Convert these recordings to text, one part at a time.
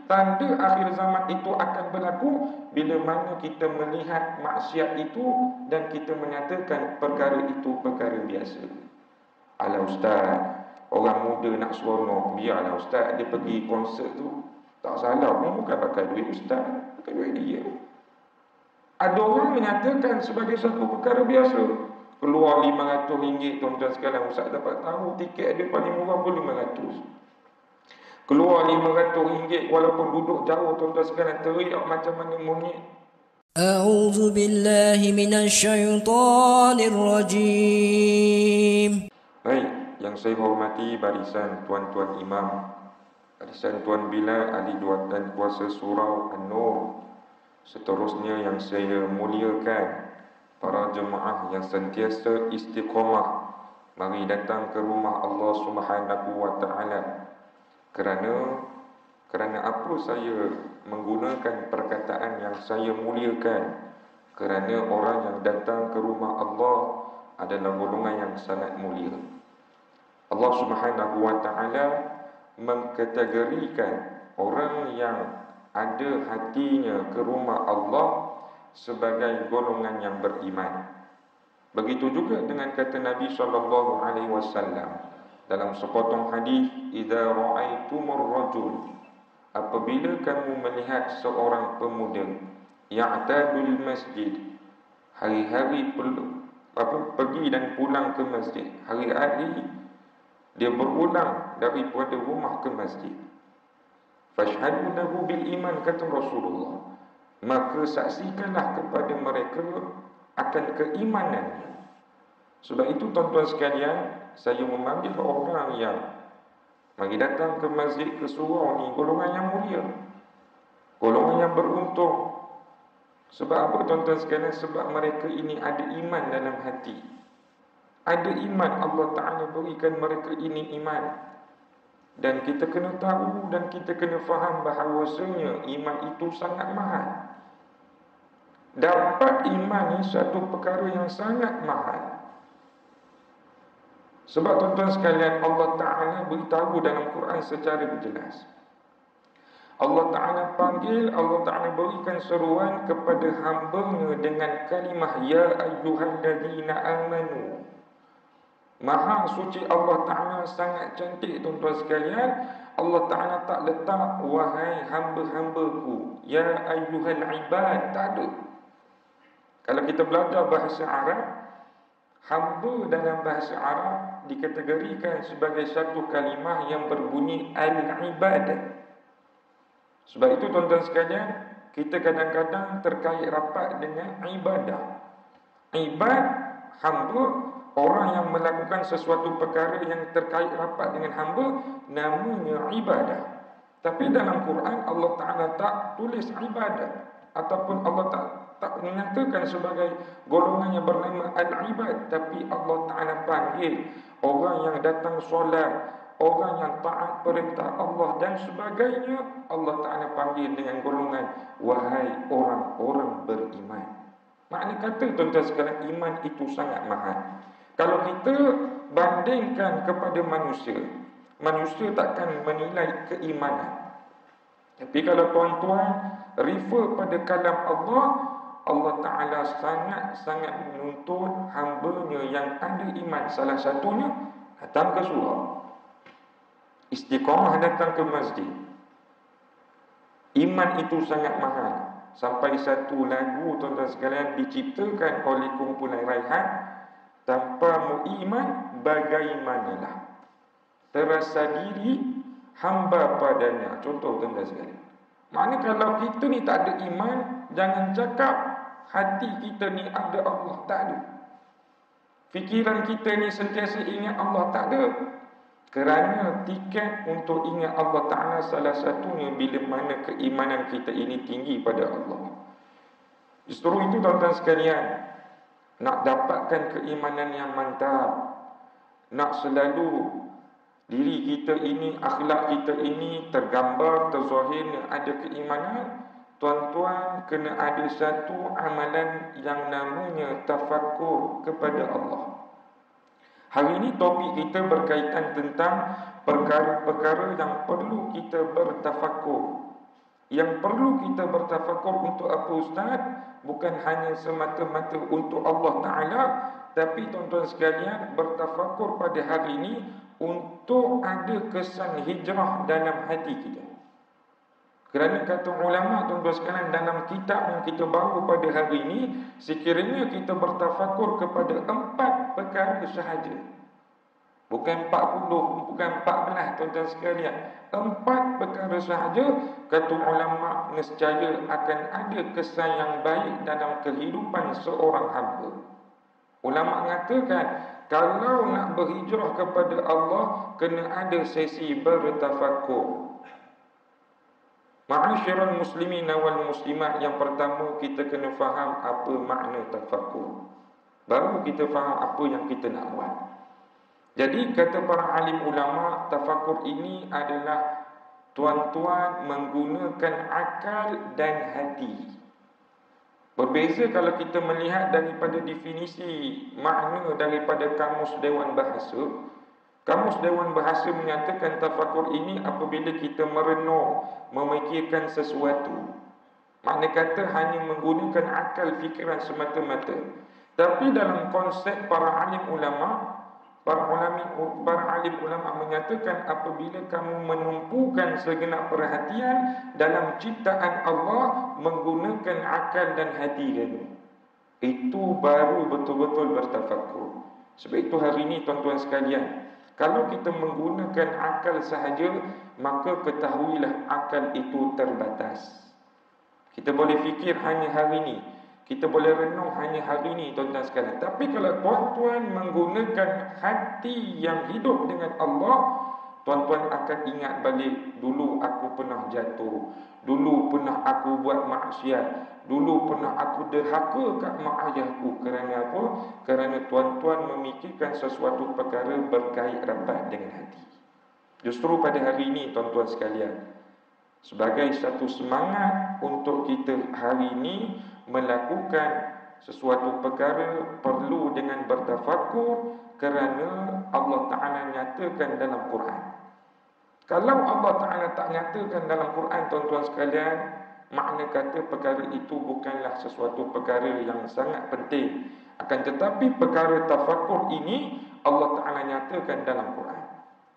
Tanda akhir zaman itu akan berlaku bila mana kita melihat maksiat itu dan kita menyatakan perkara itu perkara biasa. Alah ustaz, orang muda nak seronok, biarlah ustaz dia pergi konsert tu. Tak salah pun, bukan pakai duit ustaz, pakai duit dia. Ada orang menyatakan sebagai satu perkara biasa. Keluar RM500, tuan-tuan sekalian, ustaz dapat tahu tiket dia paling murah pun RM500. Keluar RM500 walaupun duduk jauh, tuan-tuan sekalian, teriak macam mana monyet. A'udzu billahi minasyaitonir rajim. Baik, yang saya hormati barisan tuan-tuan imam, barisan tuan Bilal ahli duat dan kuasa surau An-Nur. Seterusnya yang saya muliakan para jemaah yang sentiasa istiqamah mari datang ke rumah Allah Subhanahu wa taala. Kerana apa saya menggunakan perkataan yang saya muliakan? Kerana orang yang datang ke rumah Allah adalah golongan yang sangat mulia. Allah Subhanahu wa taala mengkategorikan orang yang ada hatinya ke rumah Allah sebagai golongan yang beriman. Begitu juga dengan kata Nabi sallallahu alaihi wasallam dalam sepotong hadis, "Idza ra'aitumur rajul," apabila kamu melihat seorang pemuda ya'tadul masjid, hari-hari pergi dan pulang ke masjid, hari-hari dia berulang daripada rumah ke masjid, fashhadu lahu bil iman, kata Rasulullah, maka saksikanlah kepada mereka akan keimanannya. Sebab itu tuan-tuan sekalian, saya memanggil orang yang mari datang ke masjid, ke surau ni, golongan yang mulia, golongan yang beruntung. Sebab apa tuan-tuan sekalian? Sebab mereka ini ada iman dalam hati. Ada iman, Allah Ta'ala berikan mereka ini iman. Dan kita kena tahu dan kita kena faham bahawasanya iman itu sangat mahal. Dapat iman ni satu perkara yang sangat mahal. Sebab tuan-tuan sekalian, Allah Ta'ala beritahu dalam Quran secara jelas. Allah Ta'ala panggil, Allah Ta'ala berikan seruan kepada hamba-Nya dengan kalimah ya ayyuhalladzina amanu. Maha suci Allah Ta'ala, sangat cantik tuan-tuan sekalian. Allah Ta'ala tak letak wahai hamba-hambaku, ya ayyuhal ibad, tak ada. Kalau kita belajar bahasa Arab, hamba dalam bahasa Arab dikategorikan sebagai satu kalimah yang berbunyi al-ibad. Sebab itu tuan-tuan sekalian, kita kadang-kadang terkait rapat dengan ibadah. Ibad, hamba, orang yang melakukan sesuatu perkara yang terkait rapat dengan hamba, namanya ibadah. Tapi dalam Quran Allah Ta'ala tak tulis ibadah, ataupun Allah tak menyatakan sebagai golongan yang bernama al-ibad. Tapi Allah Ta'ala panggil orang yang datang solat, orang yang taat perintah Allah dan sebagainya, Allah Ta'ala panggil dengan golongan wahai orang-orang beriman. Makna kata tuan-tuan sekalian, iman itu sangat mahal. Kalau kita bandingkan kepada manusia, manusia takkan menilai keimanan. Tapi kalau tuan-tuan refer pada kalam Allah, Allah Ta'ala sangat-sangat menuntut hamba-Nya yang ada iman. Salah satunya datang ke surau, istiqamah datang ke masjid. Iman itu sangat mahal. Sampai satu lagu tuan-tuan sekalian diciptakan oleh kumpulan Raihan, tanpamu iman bagaimanalah terasa diri hamba padanya. Contoh tuan-tuan sekalian, maknanya kalau kita ni tak ada iman, jangan cakap hati kita ni ada Allah, tak ada. Fikiran kita ni sentiasa ingat Allah, tak ada. Kerana tiket untuk ingat Allah Ta'ala salah satunya bila mana keimanan kita ini tinggi pada Allah. Justru itu tuan-tuan sekalian, nak dapatkan keimanan yang mantap, nak selalu diri kita ini, akhlak kita ini tergambar, terzahir ada keimanan, tuan-tuan kena ada satu amalan yang namanya tafakkur kepada Allah. Hari ini topik kita berkaitan tentang perkara-perkara yang perlu kita bertafakkur. Yang perlu kita bertafakur untuk apa Ustaz? Bukan hanya semata-mata untuk Allah Ta'ala, tapi tuan-tuan sekalian, bertafakur pada hari ini untuk ada kesan hijrah dalam hati kita. Kerana kata ulama, tuan-tuan sekalian, dalam kitab yang kita bawa pada hari ini, sekiranya kita bertafakur kepada 4 perkara sahaja. Bukan 40, bukan 14, tuan-tuan sekalian. 4 perkara sahaja, kata ulama, nescaya akan ada kesan yang baik dalam kehidupan seorang hamba. Ulama mengatakan, kalau nak berhijrah kepada Allah, kena ada sesi bertafakur. Ma'asyiral muslimin wal muslimat, yang pertama kita kena faham apa makna tafakur. Baru kita faham apa yang kita nak buat. Jadi kata para alim ulama, tafakur ini adalah tuan-tuan menggunakan akal dan hati. Berbeza kalau kita melihat daripada definisi makna daripada Kamus Dewan Bahasa. Kamus Dewan Bahasa menyatakan tafakur ini apabila kita merenung, memikirkan sesuatu. Makna kata hanya menggunakan akal fikiran semata-mata. Tapi dalam konsep para alim ulama, para alim ulama menyatakan apabila kamu menumpukan segenap perhatian dalam ciptaan Allah menggunakan akal dan hati kamu, itu baru betul-betul bertafakur. Sebab itu hari ini tuan-tuan sekalian, kalau kita menggunakan akal sahaja, maka ketahuilah akal itu terbatas. Kita boleh fikir hanya hari ini, kita boleh renung hanya hari ini, tuan-tuan sekalian. Tapi kalau tuan-tuan menggunakan hati yang hidup dengan Allah, tuan-tuan akan ingat balik, dulu aku pernah jatuh, dulu pernah aku buat maksiat, dulu pernah aku derhaka kat mak ayahku. Kerana apa? Kerana tuan-tuan memikirkan sesuatu perkara berkait rapat dengan hati. Justru pada hari ini, tuan-tuan sekalian, sebagai satu semangat untuk kita hari ini melakukan sesuatu perkara perlu dengan bertafakur, kerana Allah Ta'ala nyatakan dalam Quran. Kalau Allah Ta'ala tak nyatakan dalam Quran, tuan-tuan sekalian, makna kata perkara itu bukanlah sesuatu perkara yang sangat penting. Akan tetapi perkara tafakur ini Allah Ta'ala nyatakan dalam Quran.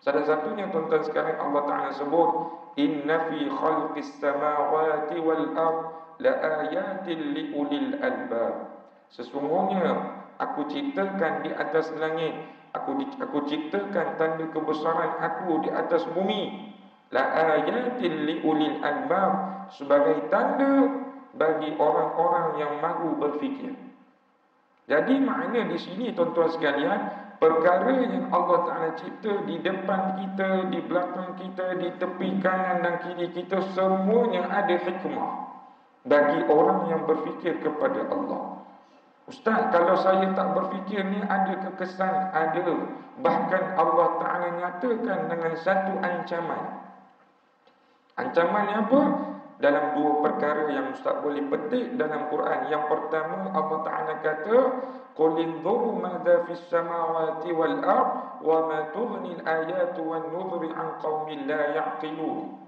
Salah satunya, tuan-tuan sekalian, Allah Ta'ala sebut, inna fi khalqis samawati wal ard la ayatin li ulil albab. Sesungguhnya aku ciptakan di atas langit, aku ciptakan tanda kebesaran aku di atas bumi, la ayatin li ulil albab, sebagai tanda bagi orang-orang yang mahu berfikir. Jadi makna di sini, tuan-tuan sekalian, perkara yang Allah Ta'ala cipta di depan kita, di belakang kita, di tepi kanan dan kiri kita, semuanya ada hikmah bagi orang yang berfikir kepada Allah. Ustaz, kalau saya tak berfikir ni ada kekesan? Ada. Bahkan Allah Ta'ala nyatakan dengan satu ancaman. Ancamannya apa? Dalam 2 perkara yang Ustaz boleh petik dalam Quran. Yang pertama, Allah Ta'ala kata, qul inzuru madza fis samawati wal ard wa ma tughni al-ayatu wan nuzuri an qaumin la ya'qilun.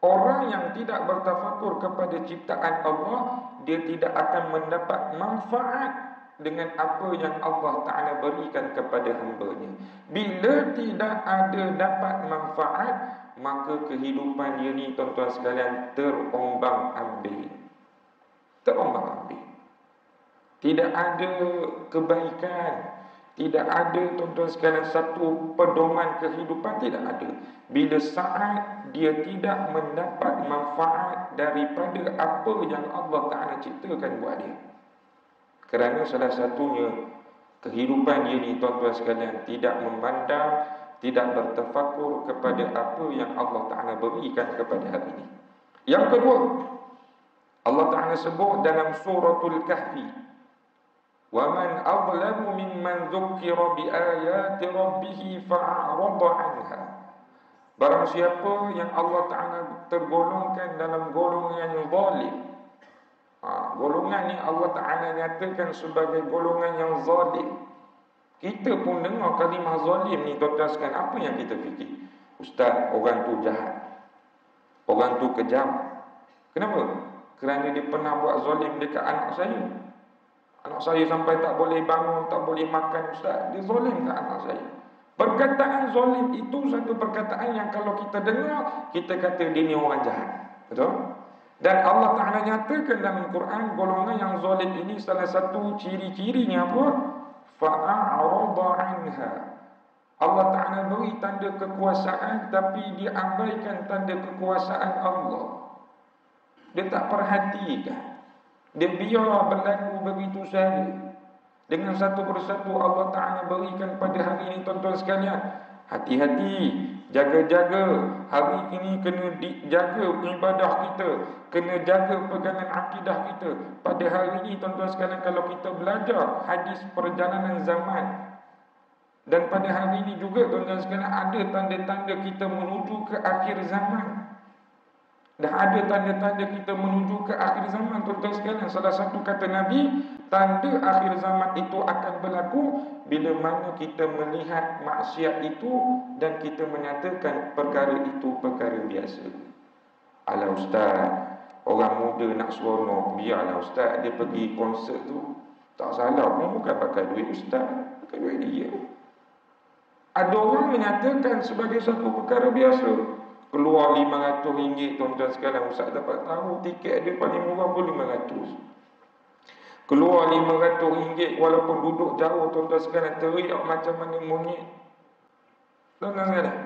Orang yang tidak bertafakur kepada ciptaan Allah, dia tidak akan mendapat manfaat dengan apa yang Allah Ta'ala berikan kepada hamba-Nya. Bila tidak ada dapat manfaat, maka kehidupan dia ni, tuan-tuan sekalian, terombang-ambing. Terombang-ambing. Tidak ada kebaikan, tidak ada, tuan-tuan sekalian, satu pedoman kehidupan, tidak ada. Bila saat dia tidak mendapat manfaat daripada apa yang Allah Ta'ala ciptakan buat dia. Kerana salah satunya, kehidupan dia ni, tuan-tuan sekalian, tidak memandang, tidak bertafakur kepada apa yang Allah Ta'ala berikan kepada hari ini. Yang kedua, Allah Ta'ala sebut dalam suratul Kahfi, وَمَنْ أَظْلَمُ مِمَّنْ ذُكِّرَ بِآيَاتِ رَبِّهِ فَأَعْرَضَ عَنْهَا. Barang siapa yang Allah Ta'ala tergolongkan dalam golongan yang zalim. Golongan ni Allah Ta'ala nyatakan sebagai golongan yang zalim. Kita pun dengar kalimah zalim ni, tuan-tuan sekalian, apa yang kita fikir? Ustaz, orang tu jahat, orang tu kejam, Kenapa? Kerana dia pernah buat zalim dekat anak saya. Anak saya sampai tak boleh bangun, tak boleh makan, ustaz. Dia zalim kat anak saya. Perkataan zalim itu satu perkataan yang kalau kita dengar, kita kata dia ni orang jahat. Betul? Dan Allah Ta'ala nyatakan dalam Quran, golongan yang zalim ini salah satu ciri-cirinya apa? Fa'a'rada anha. Allah Ta'ala beri tanda kekuasaan, tapi dia abaikan tanda kekuasaan Allah. Dia tak perhatikan. Dia biar berlaku begitu saja. Dengan satu persatu Allah Ta'ala berikan pada hari ini, tuan-tuan sekalian, hati-hati, jaga-jaga. Hari ini kena jaga ibadah kita, kena jaga pegangan akidah kita. Pada hari ini, tuan-tuan sekalian, kalau kita belajar hadis perjalanan zaman, dan pada hari ini juga, tuan-tuan sekalian, ada tanda-tanda kita menuju ke akhir zaman. Dah ada tanda-tanda kita menuju ke akhir zaman, tuan-tuan sekalian. Salah satu kata Nabi, tanda akhir zaman itu akan berlaku bila mana kita melihat maksiat itu dan kita menyatakan perkara itu perkara biasa. Alah ustaz, orang muda nak seronok, biarlah ustaz dia pergi konsert tu. Tak salah pun, bukan pakai duit ustaz, pakai duit dia. Ada orang menyatakan sebagai satu perkara biasa. Keluar RM500, tuan-tuan sekalian. Ustaz dapat tahu tiket dia paling murah pun RM500. Keluar RM500 walaupun duduk jauh, tuan-tuan sekalian, teriak macam mana monyet. Tuan-tuan sekalian.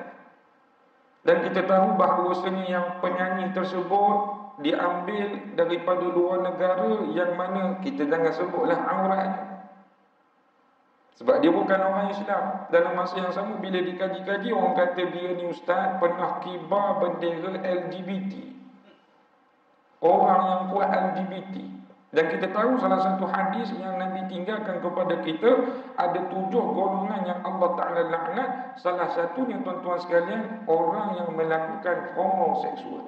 Dan kita tahu bahawasanya yang penyanyi tersebut diambil daripada luar negara, yang mana kita jangan sebutlah auratnya. Sebab dia bukan orang Islam. Dalam masa yang sama, bila dikaji-kaji, orang kata dia ni ustaz pernah kibar bendera LGBT. Orang yang kuat LGBT. Dan kita tahu salah satu hadis yang Nabi tinggalkan kepada kita, ada 7 golongan yang Allah Ta'ala laknat. Salah satunya, tuan-tuan sekalian, orang yang melakukan homoseksual.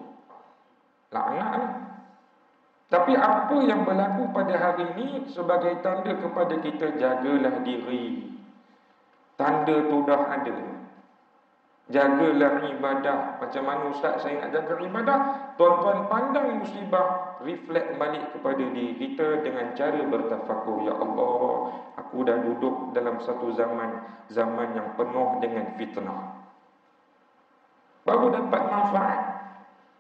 Laknat. Tapi apa yang berlaku pada hari ini sebagai tanda kepada kita, jagalah diri. Tanda tu dah ada. Jagalah ibadah. Macam mana ustaz saya nak jaga ibadah? Tuan-tuan pandang musibah, reflect balik kepada diri kita dengan cara bertafakur. Ya Allah, aku dah duduk dalam satu zaman yang penuh dengan fitnah. Baru dapat manfaat.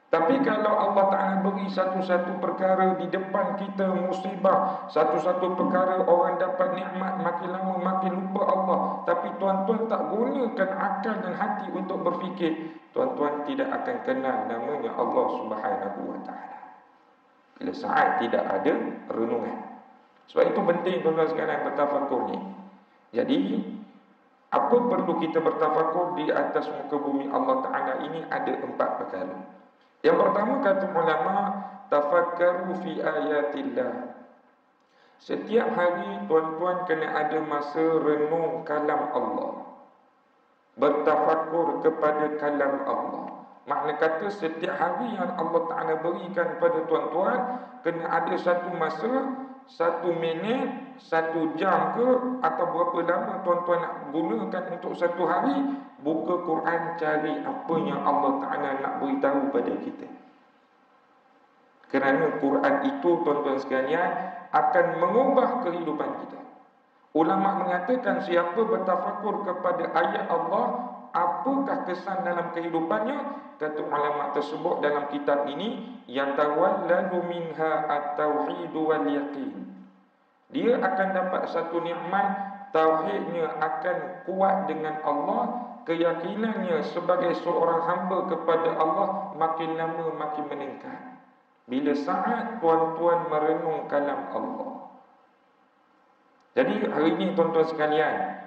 Tapi kalau Allah Ta'ala beri satu-satu perkara di depan kita, musibah, satu-satu perkara orang dapat nikmat, makin lama makin lupa Allah. Tapi tuan-tuan tak gunakan akal dan hati untuk berfikir, tuan-tuan tidak akan kenal namanya Allah Subhanahu Wa Ta'ala. Bila saat tidak ada renungan. Sebab itu penting, tuan-tuan sekalian, bertafakur ni. Jadi, apa perlu kita bertafakur di atas muka bumi Allah Ta'ala ini? Ada 4 perkara. Yang pertama, kata ulama, tafakkaru fi ayatillah. Setiap hari tuan-tuan kena ada masa renung kalam Allah, bertafakur kepada kalam Allah. Makna kata setiap hari yang Allah Ta'ala berikan pada tuan-tuan, kena ada satu masa, 1 minit, 1 jam ke, atau berapa lama tuan-tuan nak gunakan untuk satu hari, buka Quran, cari apa yang Allah Ta'ala nak beritahu pada kita. Kerana Quran itu, tuan-tuan sekalian, akan mengubah kehidupan kita. Ulama mengatakan siapa bertafakur kepada ayat Allah, apakah kesan dalam kehidupannya? Kata ulama tersebut dalam kitab ini, yatawalladu minha at-tauhid wal yaqin. Dia akan dapat satu nikmat, tauhidnya akan kuat dengan Allah, keyakinannya sebagai seorang hamba kepada Allah makin lama makin meningkat. Bila saat tuan-tuan merenung kalam Allah. Jadi hari ini, tuan-tuan sekalian,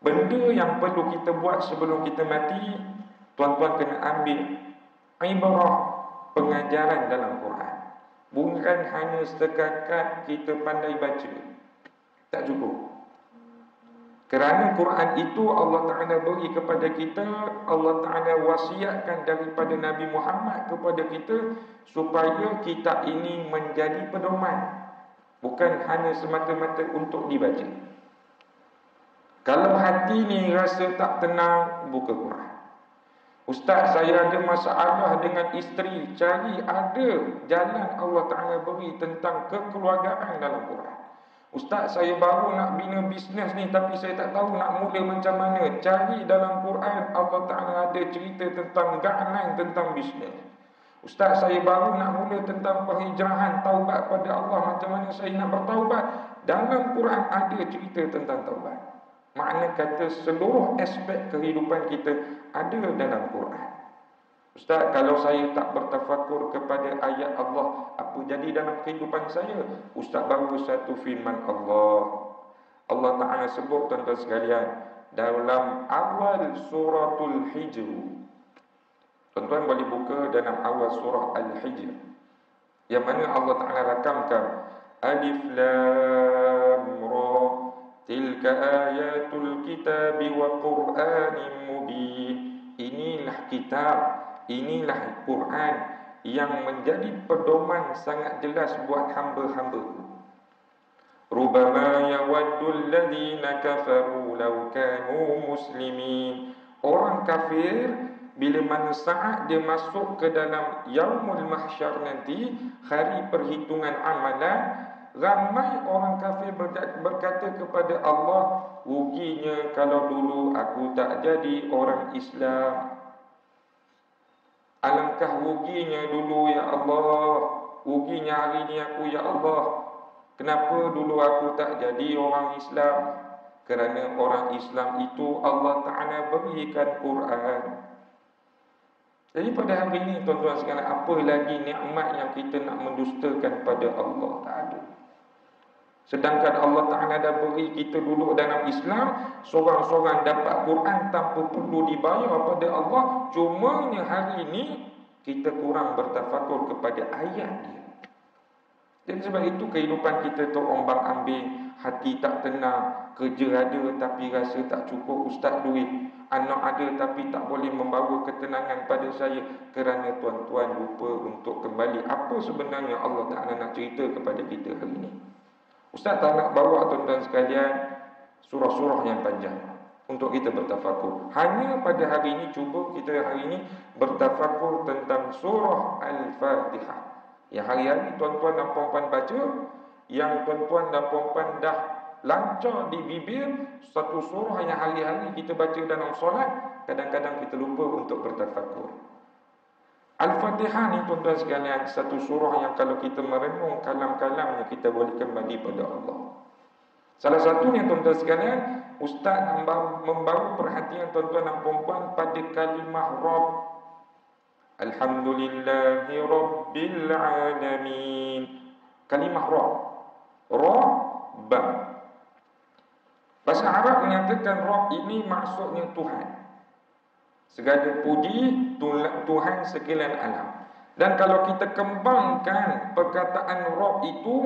benda yang perlu kita buat sebelum kita mati, tuan-tuan kena ambil ibarah pengajaran dalam Quran. Bukan hanya setakat kita pandai baca. Tak cukup. Kerana Quran itu Allah Ta'ala beri kepada kita, Allah Ta'ala wasiatkan daripada Nabi Muhammad kepada kita, supaya kita ini menjadi pedoman. Bukan hanya semata-mata untuk dibaca. Kalau hati ni rasa tak tenang, buka Quran. Ustaz, saya ada masalah dengan isteri. Cari ada jalan Allah Ta'ala beri tentang kekeluargaan dalam Quran. Ustaz, saya baru nak bina bisnes ni, tapi saya tak tahu nak mula macam mana. Cari dalam Quran, Allah Ta'ala ada cerita tentang guideline tentang bisnes. Ustaz, saya baru nak mula tentang perhijrahan, taubat pada Allah, macam mana saya nak bertaubat. Dalam Quran ada cerita tentang taubat. Makna kata seluruh aspek kehidupan kita ada dalam Quran. Ustaz, kalau saya tak bertafakur kepada ayat Allah, apa jadi dalam kehidupan saya? Ustaz, baru satu firman Allah. Allah Ta'ala sebut, tuan-tuan sekalian, dalam awal suratul Hijr. Tuan-tuan boleh buka dalam awal surah Al-Hijr, yang mana Allah Ta'ala rakamkan Alif Lam Ra, tilka ayatul kitabi wa Qur'anin mubin. Inilah kitab, inilah Quran yang menjadi pedoman sangat jelas buat hamba-hamba. Rubama yawaddul ladhina kafaru law kanu muslimin. Orang kafir bila mana saat dia masuk ke dalam yaumul mahsyar nanti, hari perhitungan amalan, ramai orang kafir berkata kepada Allah, ruginya kalau dulu aku tak jadi orang Islam. Alangkah ruginya dulu ya Allah, ruginya hari ini aku ya Allah. Kenapa dulu aku tak jadi orang Islam? Kerana orang Islam itu Allah Ta'ala berikan Quran. Jadi pada hari ini tuan-tuan sekalian, apa lagi nikmat yang kita nak mendustakan pada Allah? Tak ada. Sedangkan Allah Ta'ala dah beri kita duduk dalam Islam, seorang-seorang dapat Quran tanpa perlu dibayar pada Allah. Cumanya hari ini kita kurang bertafakur kepada ayat dia. Dan sebab itu kehidupan kita terombang-ambing, hati tak tenang, kerja ada tapi rasa tak cukup ustaz duit, anak ada tapi tak boleh membawa ketenangan pada saya, kerana tuan-tuan lupa untuk kembali apa sebenarnya Allah Ta'ala nak cerita kepada kita hari ini. Ustaz tak nak bawa tuan-tuan sekalian surah-surah yang panjang untuk kita bertafakur. Hanya pada hari ini, cuba kita hari ini bertafakur tentang surah Al-Fatihah. Yang hari-hari tuan-tuan dan puan-puan baca, yang tuan-tuan dan puan-puan dah lancar di bibir, satu surah yang hari-hari kita baca dalam solat, kadang-kadang kita lupa untuk bertafakur. Al-Fatihah ni tuan-tuan sekalian, satu surah yang kalau kita merenung kalam-kalamnya, kita boleh kembali pada Allah. Salah satunya tuan-tuan sekalian, Ustaz membawa perhatian tuan-tuan dan puan-puan pada kalimah Rabb. Alhamdulillahi Rabbil Alamin. Kalimah Rabb, Rabb. Bahasa Arab menyatakan Rabb ini maksudnya Tuhan. Segala puji Tuhan sekalian alam. Dan kalau kita kembangkan perkataan Rabb itu,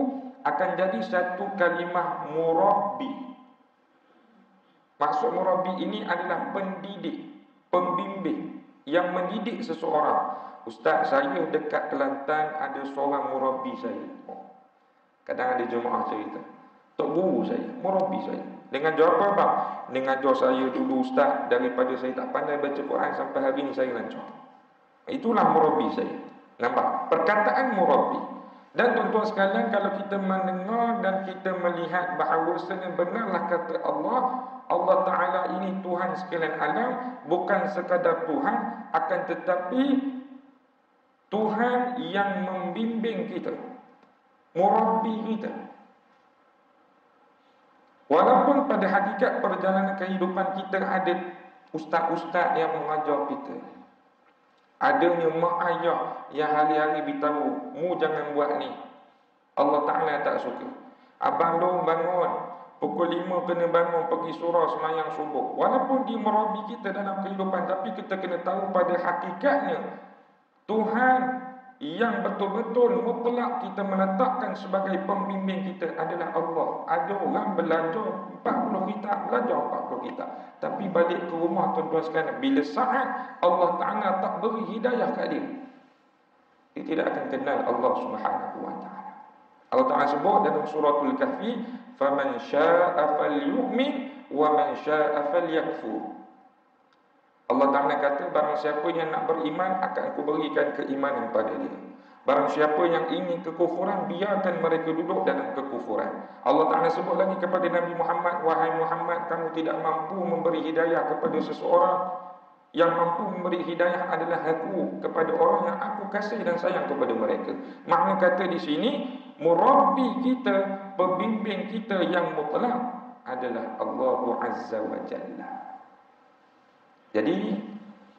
akan jadi satu kalimah Murabbi. Maksud Murabbi ini adalah pendidik, pembimbing yang mendidik seseorang. Ustaz, saya dekat Kelantan ada seorang Murabbi saya. Kadang ada jemaah cerita, tok guru saya, Murabbi saya. Dengan jawab apa? Dengan jawab saya dulu Ustaz, daripada saya tak pandai baca Quran sampai hari ini saya lancar. Itulah Murabbi saya. Nampak? Perkataan Murabbi. Dan tuan-tuan sekalian, kalau kita mendengar dan kita melihat bahawasanya benarlah kata Allah, Allah Ta'ala ini Tuhan sekalian alam, bukan sekadar Tuhan, akan tetapi Tuhan yang membimbing kita, Murabbi kita. Walaupun pada hakikat perjalanan kehidupan kita ada ustaz-ustaz yang mengajar kita, adanya mak ayah yang hari-hari beritahu, mu jangan buat ni, Allah Ta'ala tak suka. Abang long bangun, pukul 5 kena bangun pergi surau semayang subuh. Walaupun dia merabi kita dalam kehidupan, tapi kita kena tahu pada hakikatnya Tuhan yang betul-betul mutlak kita meletakkan sebagai pembimbing kita adalah Allah. Ada orang belajar 40 kitab, belajar 40 kitab, tapi balik ke rumah tuan-tuan sekalian, bila saat Allah Ta'ala tak beri hidayah kat dia, dia tidak akan kenal Allah Subhanahu wa Ta'ala. Allah Ta'ala sebut dalam suratul Kahfi, faman syaa'a falyu'min wa man syaa'a falyakfur. Allah Ta'ala kata, barang siapa yang nak beriman, akan aku berikan keimanan pada dia. Barang siapa yang ingin kekufuran, biarkan mereka duduk dalam kekufuran. Allah Ta'ala sebut lagi kepada Nabi Muhammad, wahai Muhammad, kamu tidak mampu memberi hidayah kepada seseorang. Yang mampu memberi hidayah adalah aku kepada orang yang aku kasih dan sayang kepada mereka. Makna kata di sini, murabbi kita, pembimbing kita yang mutlak adalah Allah Azza wa Jalla. Jadi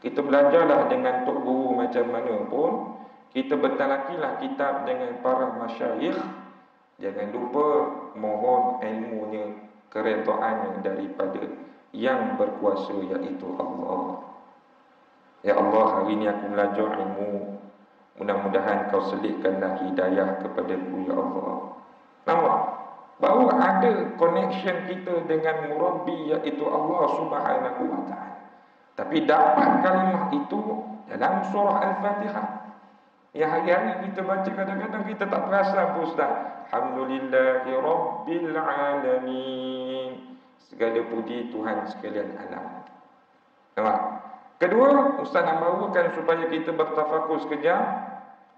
kita belajarlah dengan tok guru macam mana pun, kita bertalakilah kitab dengan para masyayikh. Jangan lupa mohon ilmunya, keredaannya daripada yang berkuasa, iaitu Allah. Ya Allah, hari ini aku belajar ilmu, mudah-mudahan kau selitkanlah hidayah kepadaku, ya Allah. Nampak? Baru ada connection kita dengan murabbi, iaitu Allah Subhanahu wa ta'ala. Tapi dapat kalimah itu dalam surah Al-Fatihah. Yang hari-hari kita baca, kadang-kadang kita tak perasan pun, Ustaz. Alhamdulillahi Rabbil Alamin. Segala puji Tuhan sekalian alam. Nampak? Kedua, Ustaz nak bawakan supaya kita bertafakur sekejap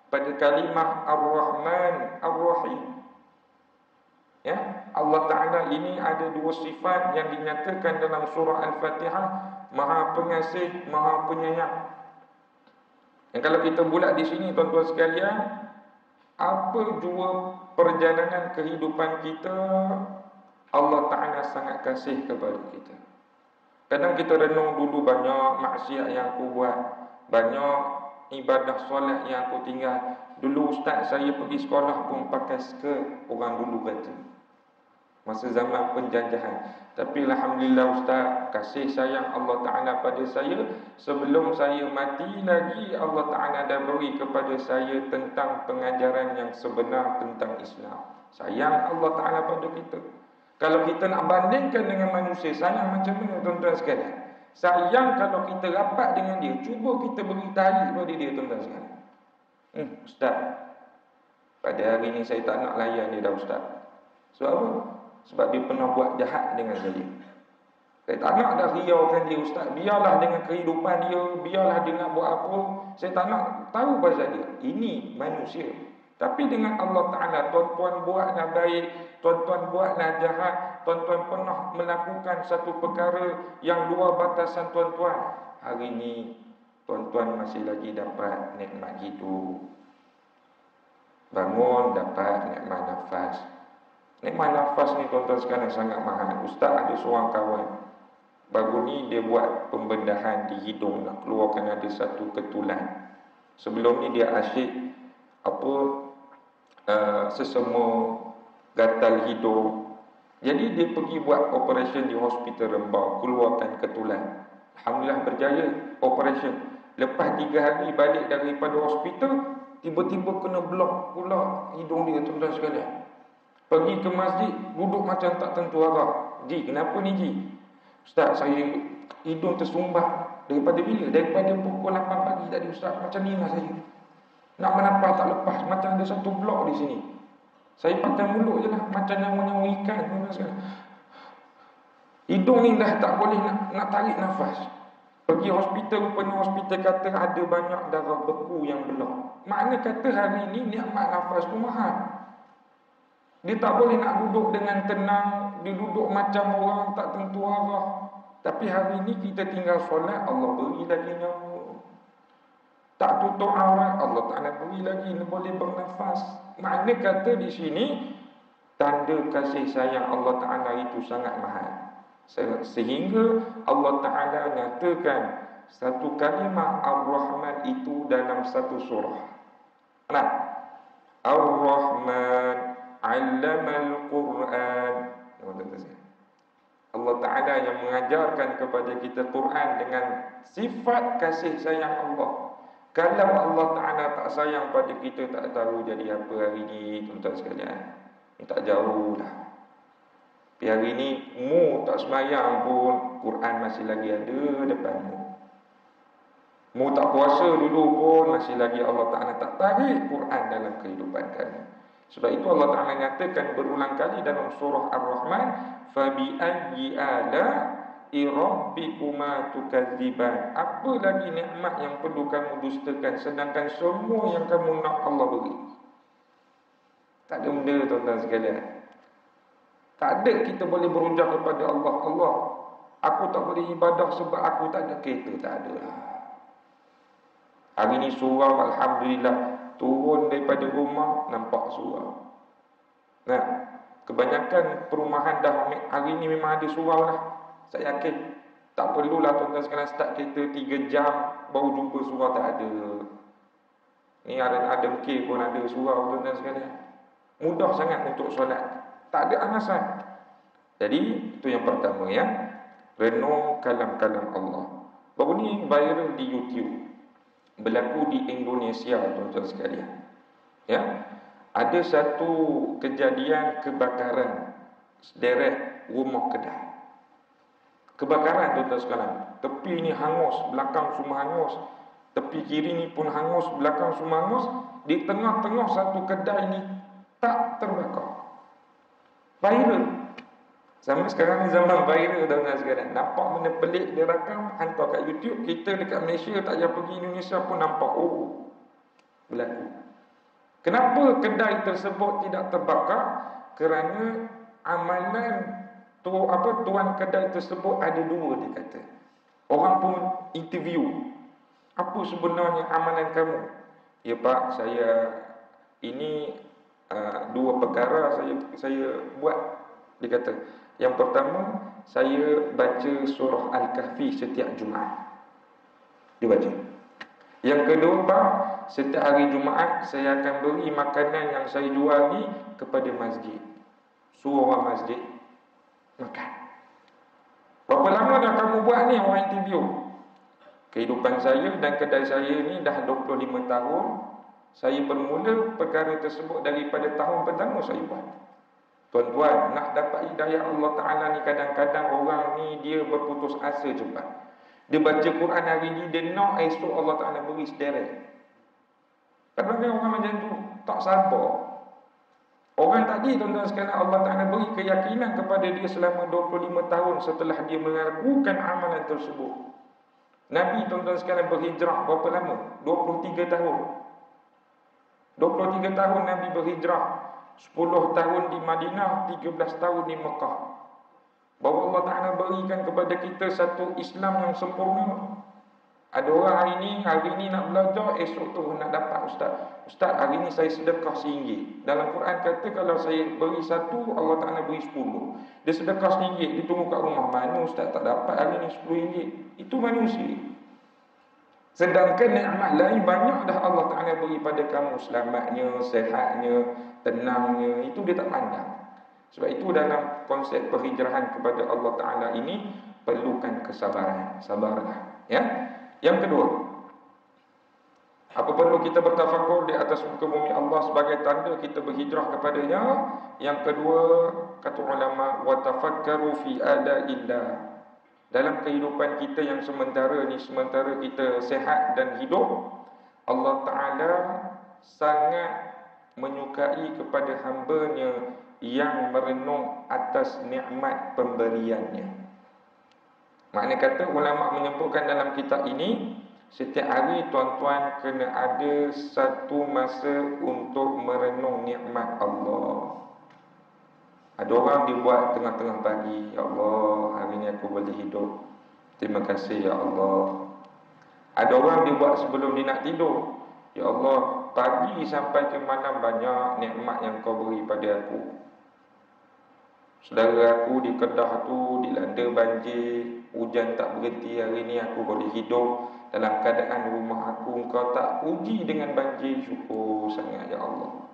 pada kalimah Ar-Rahman Ar-Rahim. Ya, Allah Ta'ala ini ada dua sifat yang dinyatakan dalam surah Al-Fatihah: Maha Pengasih, Maha Penyayang. Dan kalau kita bulat di sini, tuan-tuan sekalian, apa jua perjalanan kehidupan kita, Allah Ta'ala sangat kasih kepada kita. Kadang kita renung dulu banyak maksiat yang aku buat, banyak ibadah solat yang aku tinggal. Dulu ustaz saya pergi sekolah pun pakai skirt, orang dulu kata, masa zaman penjajahan. Tapi alhamdulillah ustaz, kasih sayang Allah Ta'ala pada saya, sebelum saya mati lagi Allah Ta'ala dah beri kepada saya tentang pengajaran yang sebenar tentang Islam. Sayang Allah Ta'ala pada kita. Kalau kita nak bandingkan dengan manusia, sayang macam mana tuan-tuan sekalian? Sayang kalau kita rapat dengan dia, cuba kita beri tarik pada dia, tuan-tuan sekalian. Ustaz, pada hari ini saya tak nak layan dia dah ustaz. Sebab apa? Sebab dia pernah buat jahat dengan saya. Saya tak nak dah riaukan dia ustaz. Biarlah dengan kehidupan dia, biarlah dia nak buat apa, saya tak nak tahu pasal dia. Ini manusia. Tapi dengan Allah Ta'ala, tuan-tuan buatlah baik, tuan-tuan buatlah jahat, tuan-tuan pernah melakukan satu perkara yang luar batasan tuan-tuan, hari ini tuan-tuan masih lagi dapat nikmat hidup. Bangun dapat nikmat nafas. Nikmat nafas ni tuan-tuan sekalian sangat mahal. Ustaz ada seorang kawan, baru ni dia buat pembedahan di hidung, nak keluarkan ada satu ketulan. Sebelum ni dia asyik sesama gatal hidung. Jadi dia pergi buat operation di hospital Rembau, keluarkan ketulan. Alhamdulillah berjaya operation. Lepas 3 hari balik daripada hospital, tiba-tiba kena blok pula hidung dia, tuan-tuan sekalian. Pergi ke masjid, duduk macam tak tentu arah. Ji, kenapa ni Ji? Ustaz, saya hidung tersumbat. Daripada bila? Daripada pukul 8 pagi tadi ustaz. Macam ni lah saya. Nak menapah tak lepas, macam ada satu blok di sini. Saya pakai mulut je lah, macam nyawa-nyawa ikan, tuan-tuan sekalian. Hidung ni dah tak boleh nak tarik nafas. Pergi hospital, rupanya hospital kata ada banyak darah beku yang blok. Makna kata hari ni nikmat nafas tu mahal. Dia tak boleh nak duduk dengan tenang, dia duduk macam orang tak tentu arah. Tapi hari ni kita tinggal solat, Allah beri lagi nyawa. Tak tutup aurat, Allah Ta'ala beri lagi, boleh bernafas. Makna kata di sini, tanda kasih sayang Allah Ta'ala itu sangat mahal. Sehingga Allah Ta'ala nyatakan satu kalimah Ar-Rahman itu dalam satu surah. Nah, Ar-Rahman 'allamal Quran. Allah Ta'ala yang mengajarkan kepada kita Quran dengan sifat kasih sayang Allah. Kalau Allah Ta'ala tak sayang pada kita, tak tahu jadi apa hari ni, tuan-tuan sekalian. Tak jauh lah. Tapi hari ni mu tak sembahyang pun, Quran masih lagi ada depanmu. Mu tak puasa dulu pun, masih lagi Allah Ta'ala tak tarik Quran dalam kehidupan kami. Sebab itu Allah Ta'ala nyatakan berulang kali dalam surah Ar-Rahman, fabi ayyi ala rabbikuma tukadziban. Apa lagi nikmat yang perlu kamu dustakan sedangkan semua yang kamu nak Allah beri? Tak ada benda tuan-tuan sekalian. Tak ada kita boleh berujar kepada Allah, Allah, aku tak boleh ibadah sebab aku tak ada kereta. Tak ada lah. Hari ni surau, alhamdulillah, turun daripada rumah nampak surau. Nah, kebanyakan perumahan dah hari ni memang ada surau lah. Saya yakin tak perlulah tuan-tuan sekalian start kereta 3 jam baru jumpa surau. Tak ada. Ni ada mungkin pun ada surau tuan-tuan sekalian. Mudah sangat untuk solat. Tak ada alasan. Jadi itu yang pertama ya. Renung kalam-kalam Allah. Baru ni viral di YouTube. Berlaku di Indonesia tuan-tuan sekalian. Ya. Ada satu kejadian kebakaran sederet rumah kedai. Kebakaran tuan-tuan sekalian. Tepi ni hangus, belakang semua hangus. Tepi kiri ni pun hangus, belakang semua hangus. Di tengah-tengah satu kedai ni tak terbakar. Viral. Zaman sekarang ni zaman viral tuan-tuan sekalian. Nampak benda pelik dia rakam, hantar kat YouTube. Kita dekat Malaysia tak payah pergi Indonesia pun nampak. Oh, berlaku. Kenapa kedai tersebut tidak terbakar? Kerana amalan tuan kedai tersebut ada dua, dia kata. Orang pun interview. Apa sebenarnya amalan kamu? Ya Pak, saya ini 2 perkara saya buat. Dia kata, yang pertama, saya baca surah Al-Kahfi setiap Jumaat. Dia baca. Yang kedua, Pak, setiap hari Jumaat saya akan beri makanan yang saya jual ni kepada masjid. Suruh orang masjid makan. Berapa lama dah kamu buat ni? Orang interview. Kehidupan saya dan kedai saya ni dah 25 tahun. Saya bermula perkara tersebut daripada tahun pertama saya buat. Tuan-tuan, nak dapat hidayah Allah Ta'ala ni kadang-kadang orang ni dia berputus asa cepat. Dia baca Quran hari ni, dia nak esok Allah Ta'ala beri sederet. Kadang-kadang orang macam tu tak sabar. Orang tadi tuan-tuan sekalian, Allah Ta'ala beri keyakinan kepada dia selama 25 tahun setelah dia melakukan amalan tersebut. Nabi tuan-tuan sekalian berhijrah berapa lama? 23 tahun. 23 tahun Nabi berhijrah. 10 tahun di Madinah, 13 tahun di Mekah. Bahawa Allah Ta'ala berikan kepada kita satu Islam yang sempurna. Ada orang hari ni nak belajar, esok tu nak dapat ustaz. Ustaz, hari ni saya sedekah RM1. Dalam Quran kata kalau saya beri 1, Allah Ta'ala beri 10. Dia sedekah RM1, dia tunggu kat rumah. Mana ustaz tak dapat hari ni RM10? Itu manusia. Sedangkan nikmat lain banyak dah Allah Ta'ala beri pada kamu. Selamatnya, sehatnya, tenangnya. Itu dia tak pandang. Sebab itu dalam konsep perhijrahan kepada Allah Ta'ala ini perlukan kesabaran. Sabarlah. Ya. Yang kedua, apa perlu kita bertafakur di atas muka bumi Allah sebagai tanda kita berhijrah kepadanya? Yang kedua, kata ulama, wa tafakkaru fi adaillah. Dalam kehidupan kita yang sementara ni, sementara kita sehat dan hidup, Allah Ta'ala sangat menyukai kepada hamba-Nya yang merenung atas nikmat pemberiannya. Makna kata ulama menyebutkan dalam kitab ini, setiap hari tuan-tuan kena ada satu masa untuk merenung nikmat Allah. Ada orang dibuat tengah-tengah pagi, ya Allah, hari ni aku boleh hidup, terima kasih ya Allah. Ada orang dibuat sebelum dia nak tidur, ya Allah, pagi sampai ke malam banyak nikmat yang kau beri pada aku. Saudara aku di Kedah tu dilanda banjir, hujan tak berhenti, hari ni aku boleh hidup dalam keadaan rumah aku kau tak uji dengan banjir. Syukur sangat ya Allah.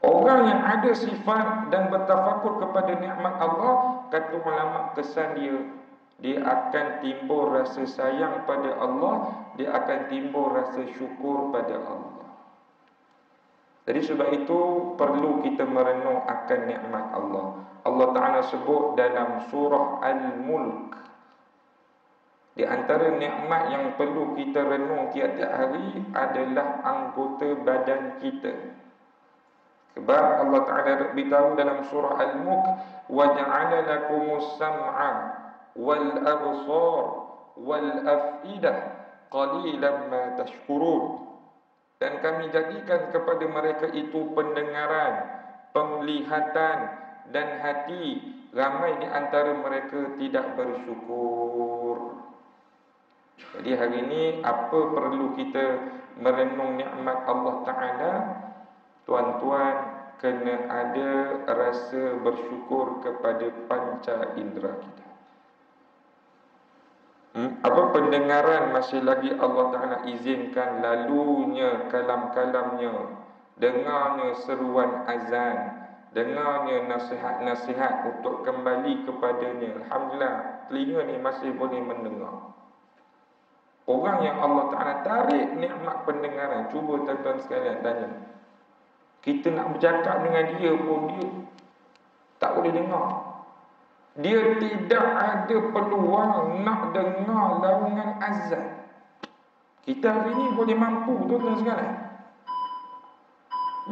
Orang yang ada sifat dan bertafakur kepada nikmat Allah, kata ulama, kesan dia akan timbul rasa sayang pada Allah, dia akan timbul rasa syukur pada Allah. Jadi sebab itu perlu kita merenung akan nikmat Allah. Allah Ta'ala sebut dalam surah Al-Mulk, di antara nikmat yang perlu kita renung tiap-tiap hari adalah anggota badan kita. Sebab Allah Ta'ala beritahu dalam surah Al-Mulk, wa ja'ala lakumus sam'a wal absar wal afidah qalilan ma tashkurun. Dan kami jadikan kepada mereka itu pendengaran, penglihatan dan hati. Ramai di antara mereka tidak bersyukur. Jadi hari ini apa perlu kita merenung nikmat Allah Ta'ala? Tuan-tuan, kena ada rasa bersyukur kepada panca indera kita. Apa pendengaran masih lagi Allah Ta'ala izinkan lalunya kalam-kalamnya, dengarnya seruan azan, dengarnya nasihat-nasihat untuk kembali kepadanya. Alhamdulillah, telinga ni masih boleh mendengar. Orang yang Allah Ta'ala tarik nikmat pendengaran, cuba tuan-tuan sekalian tanya, kita nak bercakap dengan dia pun dia tak boleh dengar. Dia tidak ada peluang nak dengar laungan azan. Kita hari ini boleh mampu, tuan-tuan sekalian.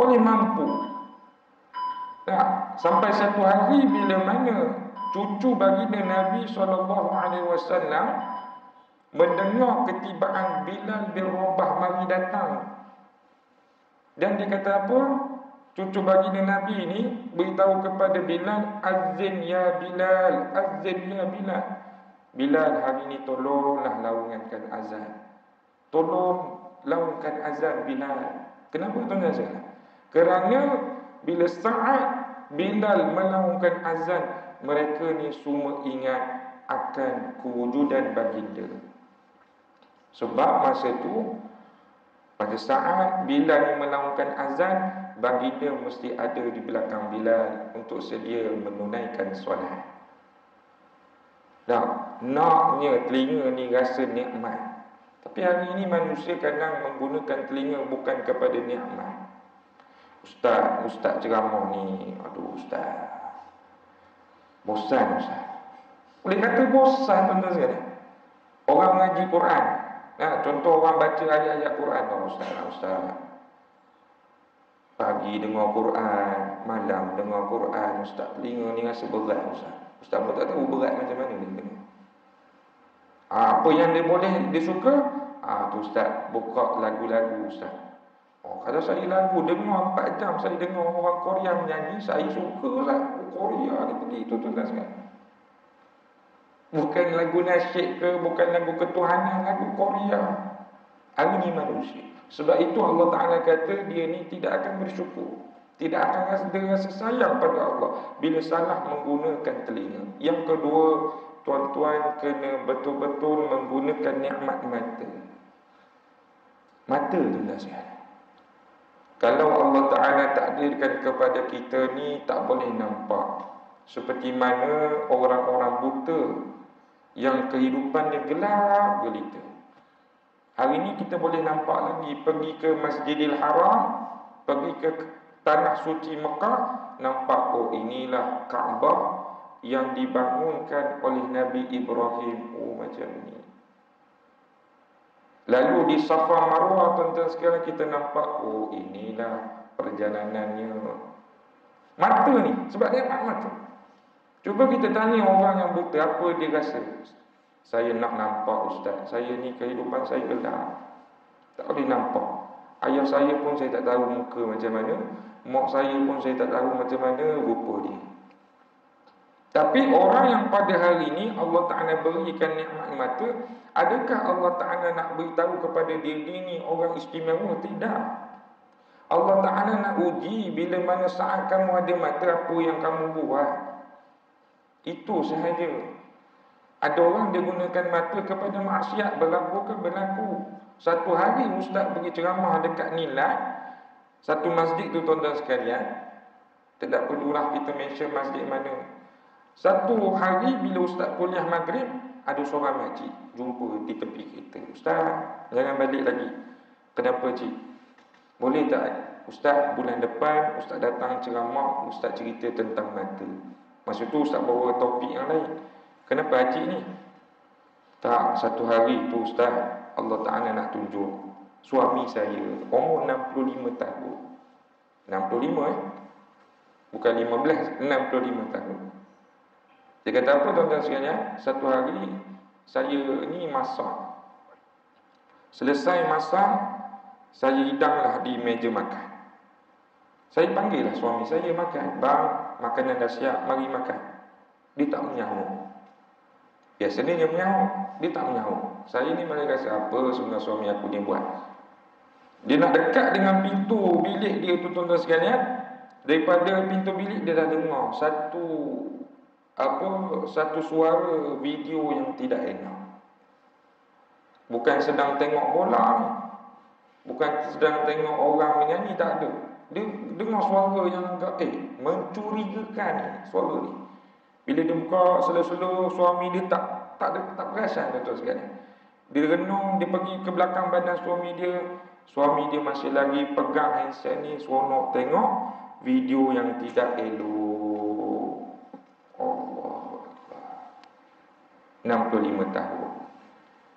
Boleh mampu. Nah, sampai satu hari bila mana cucu baginda Nabi SAW mendengar ketibaan Bilal bin Rabah mari datang. Dan dia kata apa? Cucu baginda Nabi ini beritahu kepada Bilal, azin ya Bilal, azin ya Bilal. Bilal, hari ini tolonglah laungkan azan. Tolong laungkan azan Bilal. Kenapa tuan-tuan sekalian? Kerana bila saat Bilal melaungkan azan, mereka ni semua ingat akan kewujudan baginda. Sebab masa itu, pada saat Bilal melaungkan azan, baginda mesti ada di belakang Bilal untuk sedia menunaikan solat. Nah, naknya telinga ni rasa nikmat. Tapi hari ini manusia kadang menggunakan telinga bukan kepada nikmat. Ustaz ceramah ni, aduh ustaz, bosan ustaz. Boleh kata bosan tuan-tuan sekalian. Orang ngaji Quran, nah, contoh orang baca ayat-ayat Quran, ustaz. Pagi dengar Quran, malam dengar Quran, ustaz telinga ni rasa berat ustaz. Ustaz pun tak tahu berat macam mana dia dengar. Apa yang dia boleh, dia suka, tu ustaz buka lagu-lagu ustaz. Kalau saya lagu dengar 4 jam, saya dengar orang Korea menyanyi, saya suka ustaz. Korea ni pergi itu tuan-tuan sekalian. Bukan lagu nasyid ke, bukan lagu ketuhanan, lagu Korea. Hari ini manusia. Sebab itu Allah Ta'ala kata dia ni tidak akan bersyukur, tidak akan rasa sayang pada Allah bila salah menggunakan telinga. Yang kedua, tuan-tuan kena betul-betul menggunakan nikmat mata. Mata tuan-tuan sekalian. Kalau Allah Ta'ala takdirkan kepada kita ni tak boleh nampak, seperti mana orang-orang buta yang kehidupannya gelap gelita. Hari ini kita boleh nampak lagi, pergi ke Masjidil Haram, pergi ke tanah suci Mekah, nampak inilah Kaabah yang dibangunkan oleh Nabi Ibrahim. Macam ni. Lalu di Safa Marwah tuan-tuan sekalian kita nampak, inilah perjalanannya. Mata ni, sebab dia mata. Cuba kita tanya orang yang buta, apa dia rasa? Saya nak nampak ustaz, saya ni kehidupan saya gelap, tak boleh nampak. Ayah saya pun saya tak tahu muka macam mana, mak saya pun saya tak tahu macam mana rupa dia. Tapi orang yang pada hari ini Allah Ta'ala berikan nikmat mata, adakah Allah Ta'ala nak beritahu kepada diri ni orang istimewa? Tidak. Allah Ta'ala nak uji bila mana saat kamu ada mata, apa yang kamu buat. Itu sahaja. Ada orang dia gunakan mata kepada maksiat, berlaku. Satu hari ustaz pergi ceramah dekat Nilat, satu masjid tu tuan-tuan sekalian, tidak perlulah kita mention masjid mana. Satu hari bila ustaz kuliah maghrib, ada seorang makcik jumpa di tepi kereta. Ustaz, jangan balik lagi. Kenapa cik? Boleh tak ustaz bulan depan ustaz datang ceramah, ustaz cerita tentang mata. Masa tu ustaz bawa topik yang lain. Kenapa cik ni? Tak, satu hari tu ustaz, Allah Ta'ala nak tunjuk suami saya umur 65 tahun. 65 bukan 15, 65 tahun. Dia kata apa tuan-tuan sekalian? Satu hari saya ni masak. Selesai masak, saya hidanglah di meja makan. Saya panggillah suami saya makan. Bang, makanan dah siap, mari makan. Dia tak menyahut. Biasanya dia menyahut, dia tak menyahut. Saya ni malah rasa apa sebenarnya suami aku ni buat. Dia nak dekat dengan pintu bilik dia tu tuan-tuan sekalian. Daripada pintu bilik dia dah dengar satu suara video yang tidak enak. Bukan sedang tengok bola ni, bukan sedang tengok orang menyanyi, tak ada. Dia dengar suara yang agak mencurigakan ni, suara ni. Bila dia buka selo-selo, suami dia tak perasan tuan-tuan sekalian. Dia renung, dia pergi ke belakang badan suami dia masih lagi pegang handset ni, seronok tengok video yang tidak elok. Allah Akbar. 65 tahun.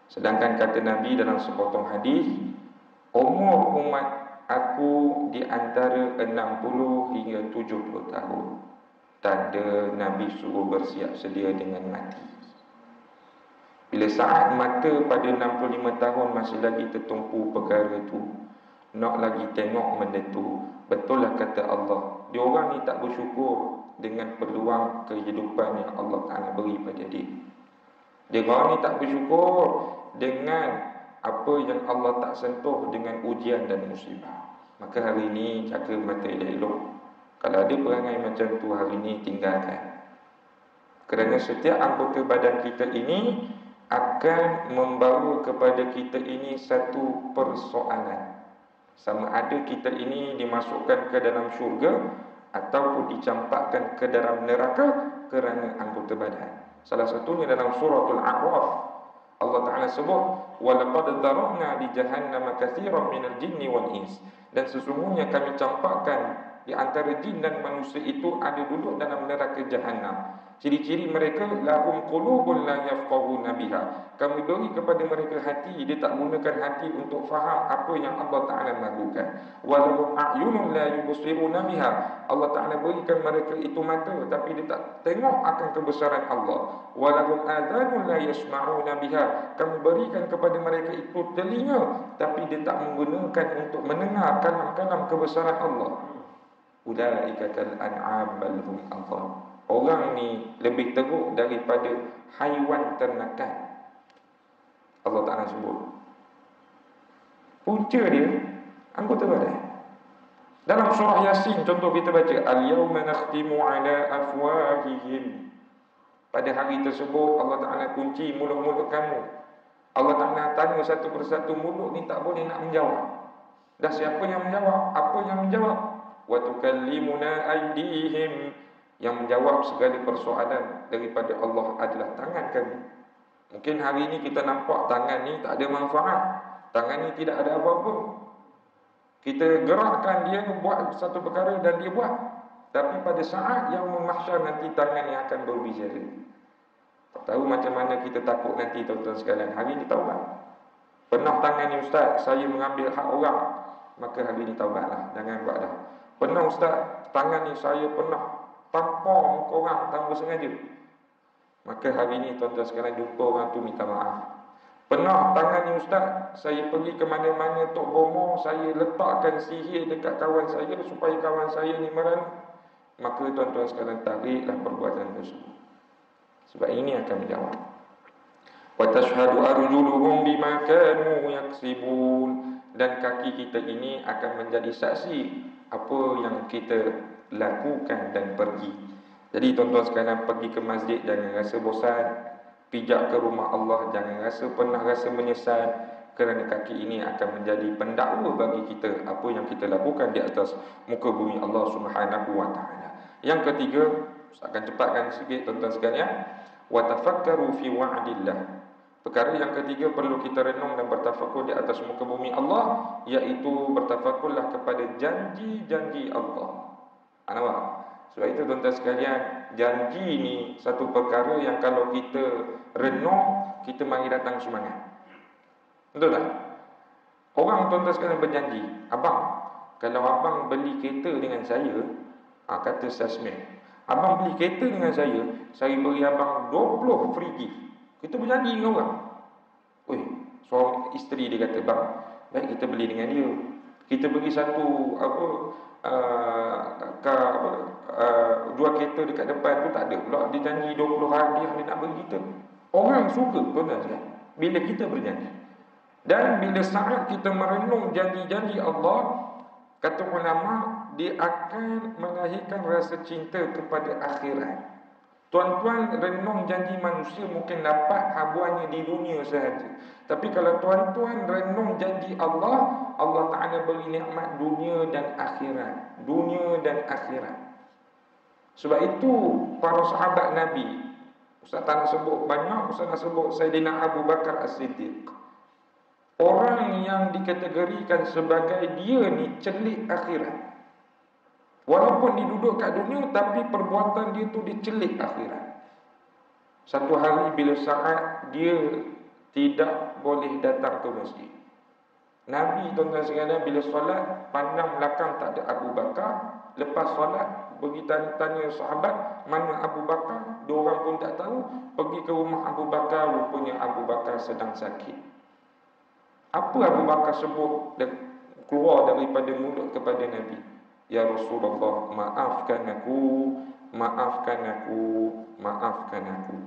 Sedangkan kata Nabi dalam sepotong hadis, umur umat aku di antara 60 hingga 70 tahun. Tanda Nabi suruh bersiap sedia dengan mati. Bila saat mata pada 65 tahun masih lagi tertumpu perkara tu, nak lagi tengok benda tu, betul lah kata Allah, dia orang ni tak bersyukur dengan peluang kehidupan yang Allah Ta'ala beri pada dia. Dia orang ni tak bersyukur dengan apa yang Allah tak sentuh dengan ujian dan musibah. Maka hari ini jaga mata elok-elok. Kalau ada perangai macam tu hari ini, tinggalkan. Kerana setiap anggota badan kita ini akan membawa kepada kita ini satu persoalan. Sama ada kita ini dimasukkan ke dalam syurga ataupun dicampakkan ke dalam neraka kerana anggota badan. Salah satunya dalam suratul A'raf, Allah Ta'ala sebut, وَلَقَدْ ذَرَعْنَا لِجَهَنَّمَ كَثِيرًا مِنَ الْجِنِّ وَالْإِنسِ. Dan sesungguhnya kami campakkan di antara jin dan manusia itu ada duduk dalam neraka Jahannam. Ciri-ciri mereka, lahum qulubun la yafqahuna biha. Kami beri kepada mereka hati, dia tak gunakan hati untuk faham apa yang Allah Ta'ala lakukan. Walahum a'yunun la yubsiruna biha. Allah Ta'ala berikan mereka itu mata, tapi dia tak tengok akan kebesaran Allah. Walahum adhanun la yasma'una biha. Kami berikan kepada mereka itu telinga, tapi dia tak menggunakan untuk mendengar kalam-kalam kebesaran Allah. Ulaika kal an'am bal hum adhal. Orang ni lebih teruk daripada haiwan ternakan. Allah Ta'ala sebut. Punca dia anggota badan. Dalam surah Yasin contoh kita baca, al-yawma nakhtimu ala afwahihim. Pada hari tersebut Allah Ta'ala kunci mulut-mulut kamu. Allah Ta'ala tanya satu persatu, mulut ni tak boleh nak menjawab. Dah siapa yang menjawab? Apa yang menjawab? Wa tukallimuna aydihim. Yang menjawab segala persoalan daripada Allah adalah tangan kami. Mungkin hari ini kita nampak tangan ni tak ada manfaat, tangan ni tidak ada apa-apa. Kita gerakkan dia buat satu perkara dan dia buat. Tapi pada saat yang mahsyar nanti tangan yang akan berbicara. Tak tahu macam mana kita takut nanti tuan-tuan sekalian. Hari ini taubat. Pernah tangan ni ustaz, saya mengambil hak orang, maka hari ini taubatlah, jangan buat dah. Pernah ustaz, tangan ni saya pernah tampar muka orang tanpa sengaja, maka hari ini tuan-tuan sekalian jumpa orang tu minta maaf. Pernah tangan ni ustaz, saya pergi ke mana-mana Tok Bomo, saya letakkan sihir dekat kawan saya supaya kawan saya ni merana, maka tuan-tuan sekalian tariklah perbuatan tersebut. Sebab ini akan menjawab. Wa tashhadu arjuluhum bima kanu yaksibun. Dan kaki kita ini akan menjadi saksi apa yang kita lakukan dan pergi. Jadi tuan-tuan sekalian, pergi ke masjid jangan rasa bosan, pijak ke rumah Allah jangan pernah rasa menyesal, kerana kaki ini akan menjadi pendakwa bagi kita apa yang kita lakukan di atas muka bumi Allah Subhanahu wa taala. Yang ketiga, saya akan cepatkan sikit tuan-tuan sekalian, wa tafakkaru fi wa'dillah. Perkara yang ketiga perlu kita renung dan bertafakur di atas muka bumi Allah, iaitu bertafakurlah kepada janji-janji Allah. Nampak? Sebab itu tuan-tuan sekalian, janji ni satu perkara yang kalau kita renung, kita mari datang semangat. Betul tak? Orang tuan-tuan sekalian berjanji, abang, kalau abang beli kereta dengan saya, kata salesman, Abang beli kereta dengan saya beri abang 20 free gift. Kita berjanji dengan orang. Oi, seorang isteri dia kata, bang, baik kita beli dengan dia. Kita bagi satu dua kereta dekat depan tu tak ada. Pula dia janji 20 hadiah dia nak bagi kita. Orang suka tuan-tuan sekalian bila kita berjanji. Dan bila saat kita merenung janji-janji Allah, kata ulama, dia akan melahirkan rasa cinta kepada akhirat. Tuan-tuan renung janji manusia mungkin dapat habuannya di dunia sahaja. Tapi kalau tuan-tuan renung janji Allah, Allah Ta'ala beri nikmat dunia dan akhirat. Dunia dan akhirat. Sebab itu para sahabat Nabi, Ustaz tak nak sebut banyak, Ustaz nak sebut Sayyidina Abu Bakar As-Siddiq. Orang yang dikategorikan sebagai dia ni celik akhirat. Walaupun dia duduk kat dunia, tapi perbuatan dia tu dicelik akhirat. Satu hari bila saat dia tidak boleh datang ke masjid, Nabi tuan-tuan sekalian bila solat, pandang belakang tak ada Abu Bakar. Lepas solat, pergi tanya sahabat, mana Abu Bakar? Dua orang pun tak tahu. Pergi ke rumah Abu Bakar, rupanya Abu Bakar sedang sakit. Apa Abu Bakar sebut keluar daripada mulut kepada Nabi? Ya Rasulullah, maafkan aku, maafkan aku, maafkan aku.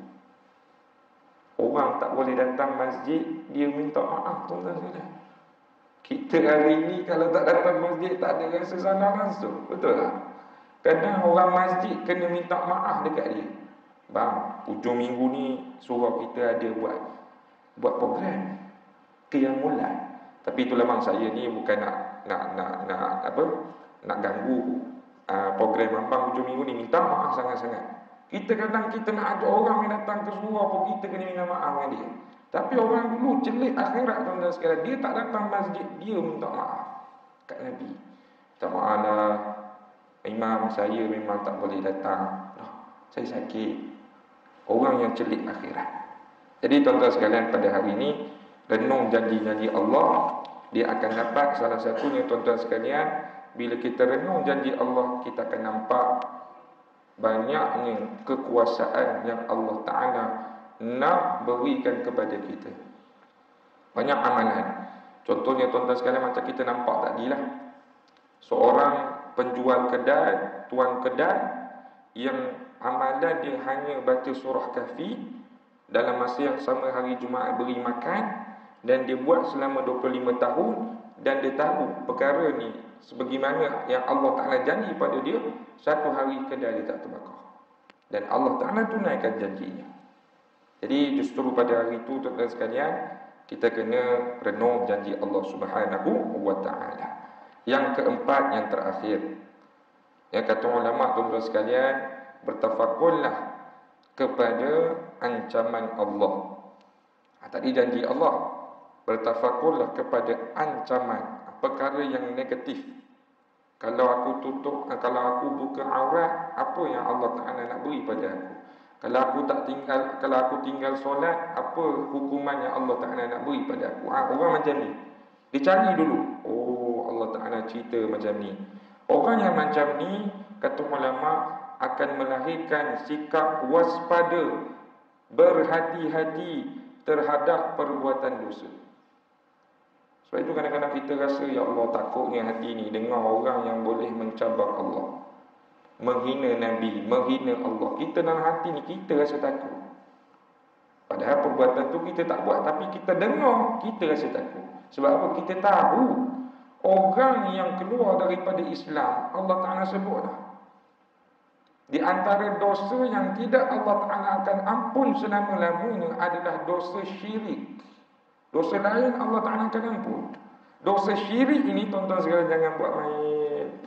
Orang tak boleh datang masjid, dia minta maaf tuan-tuan sekalian. Kita hari ini kalau tak datang masjid tak ada rasa salah langsung, betul tak? Kadang orang masjid kena minta maaf dekat dia. Bang, hujung minggu ni suruh kita ada buat program Qiyamul. Tapi itulah bang, saya ni bukan nak ganggu program abang hujung minggu ni. Minta maaf sangat-sangat. Kita kadang kita nak ajak orang yang datang ke surau pun kita kena minta maaf dengan dia. Tapi orang dulu celik akhirat tuan-tuan sekalian. Dia tak datang masjid, dia minta maaf kat Nabi. Minta maaf lah, imam saya memang tak boleh datang. Saya sakit. Orang yang celik akhirat. Jadi tuan-tuan sekalian, pada hari ini renung janji-janji Allah, dia akan dapat salah satunya tuan-tuan sekalian. Bila kita renung janji Allah, kita akan nampak banyaknya kekuasaan yang Allah Ta'ala nak berikan kepada kita. Banyak amalan. Contohnya tuan-tuan sekalian, macam kita nampak tadilah, seorang penjual kedai, tuan kedai, yang amalan dia hanya baca surah Kahfi dalam masa yang sama hari Jumaat beri makan, dan dia buat selama 25 tahun. Dan dia tahu perkara ni sebagaimana yang Allah Ta'ala janji pada dia, satu hari kedai dia tak terbakar. Dan Allah Ta'ala tunaikan janjinya. Jadi justru pada hari itu tuan-tuan sekalian, kita kena renung janji Allah Subhanahu wa Ta'ala. Yang keempat, yang terakhir, yang kata ulama tuan-tuan sekalian, bertafakullah kepada ancaman Allah. Tadi janji Allah, bertafakullah kepada ancaman perkara yang negatif. Kalau aku tutup, kalau aku buka aurat, apa yang Allah Ta'ala nak beri pada aku? Kalau aku tinggal solat, apa hukuman yang Allah Ta'ala nak beri pada aku? Orang macam ni, dia cari dulu. Oh, Allah Ta'ala cerita macam ni. Orang yang macam ni, kata ulama, akan melahirkan sikap waspada, berhati-hati terhadap perbuatan dosa. Sebab itu kadang-kadang kita rasa, ya Allah, takutnya hati ni dengar orang yang boleh mencabar Allah, menghina Nabi, menghina Allah. Kita dalam hati ni kita rasa takut. Padahal perbuatan tu kita tak buat, tapi kita dengar, kita rasa takut. Sebab apa? Kita tahu orang yang keluar daripada Islam, Allah Ta'ala sebut dah, di antara dosa yang tidak Allah Ta'ala akan ampun selama-lamanya adalah dosa syirik. Dosa lain Allah Ta'ala akan ampun. Dosa syirik ini tuan-tuan sekalian jangan buat main.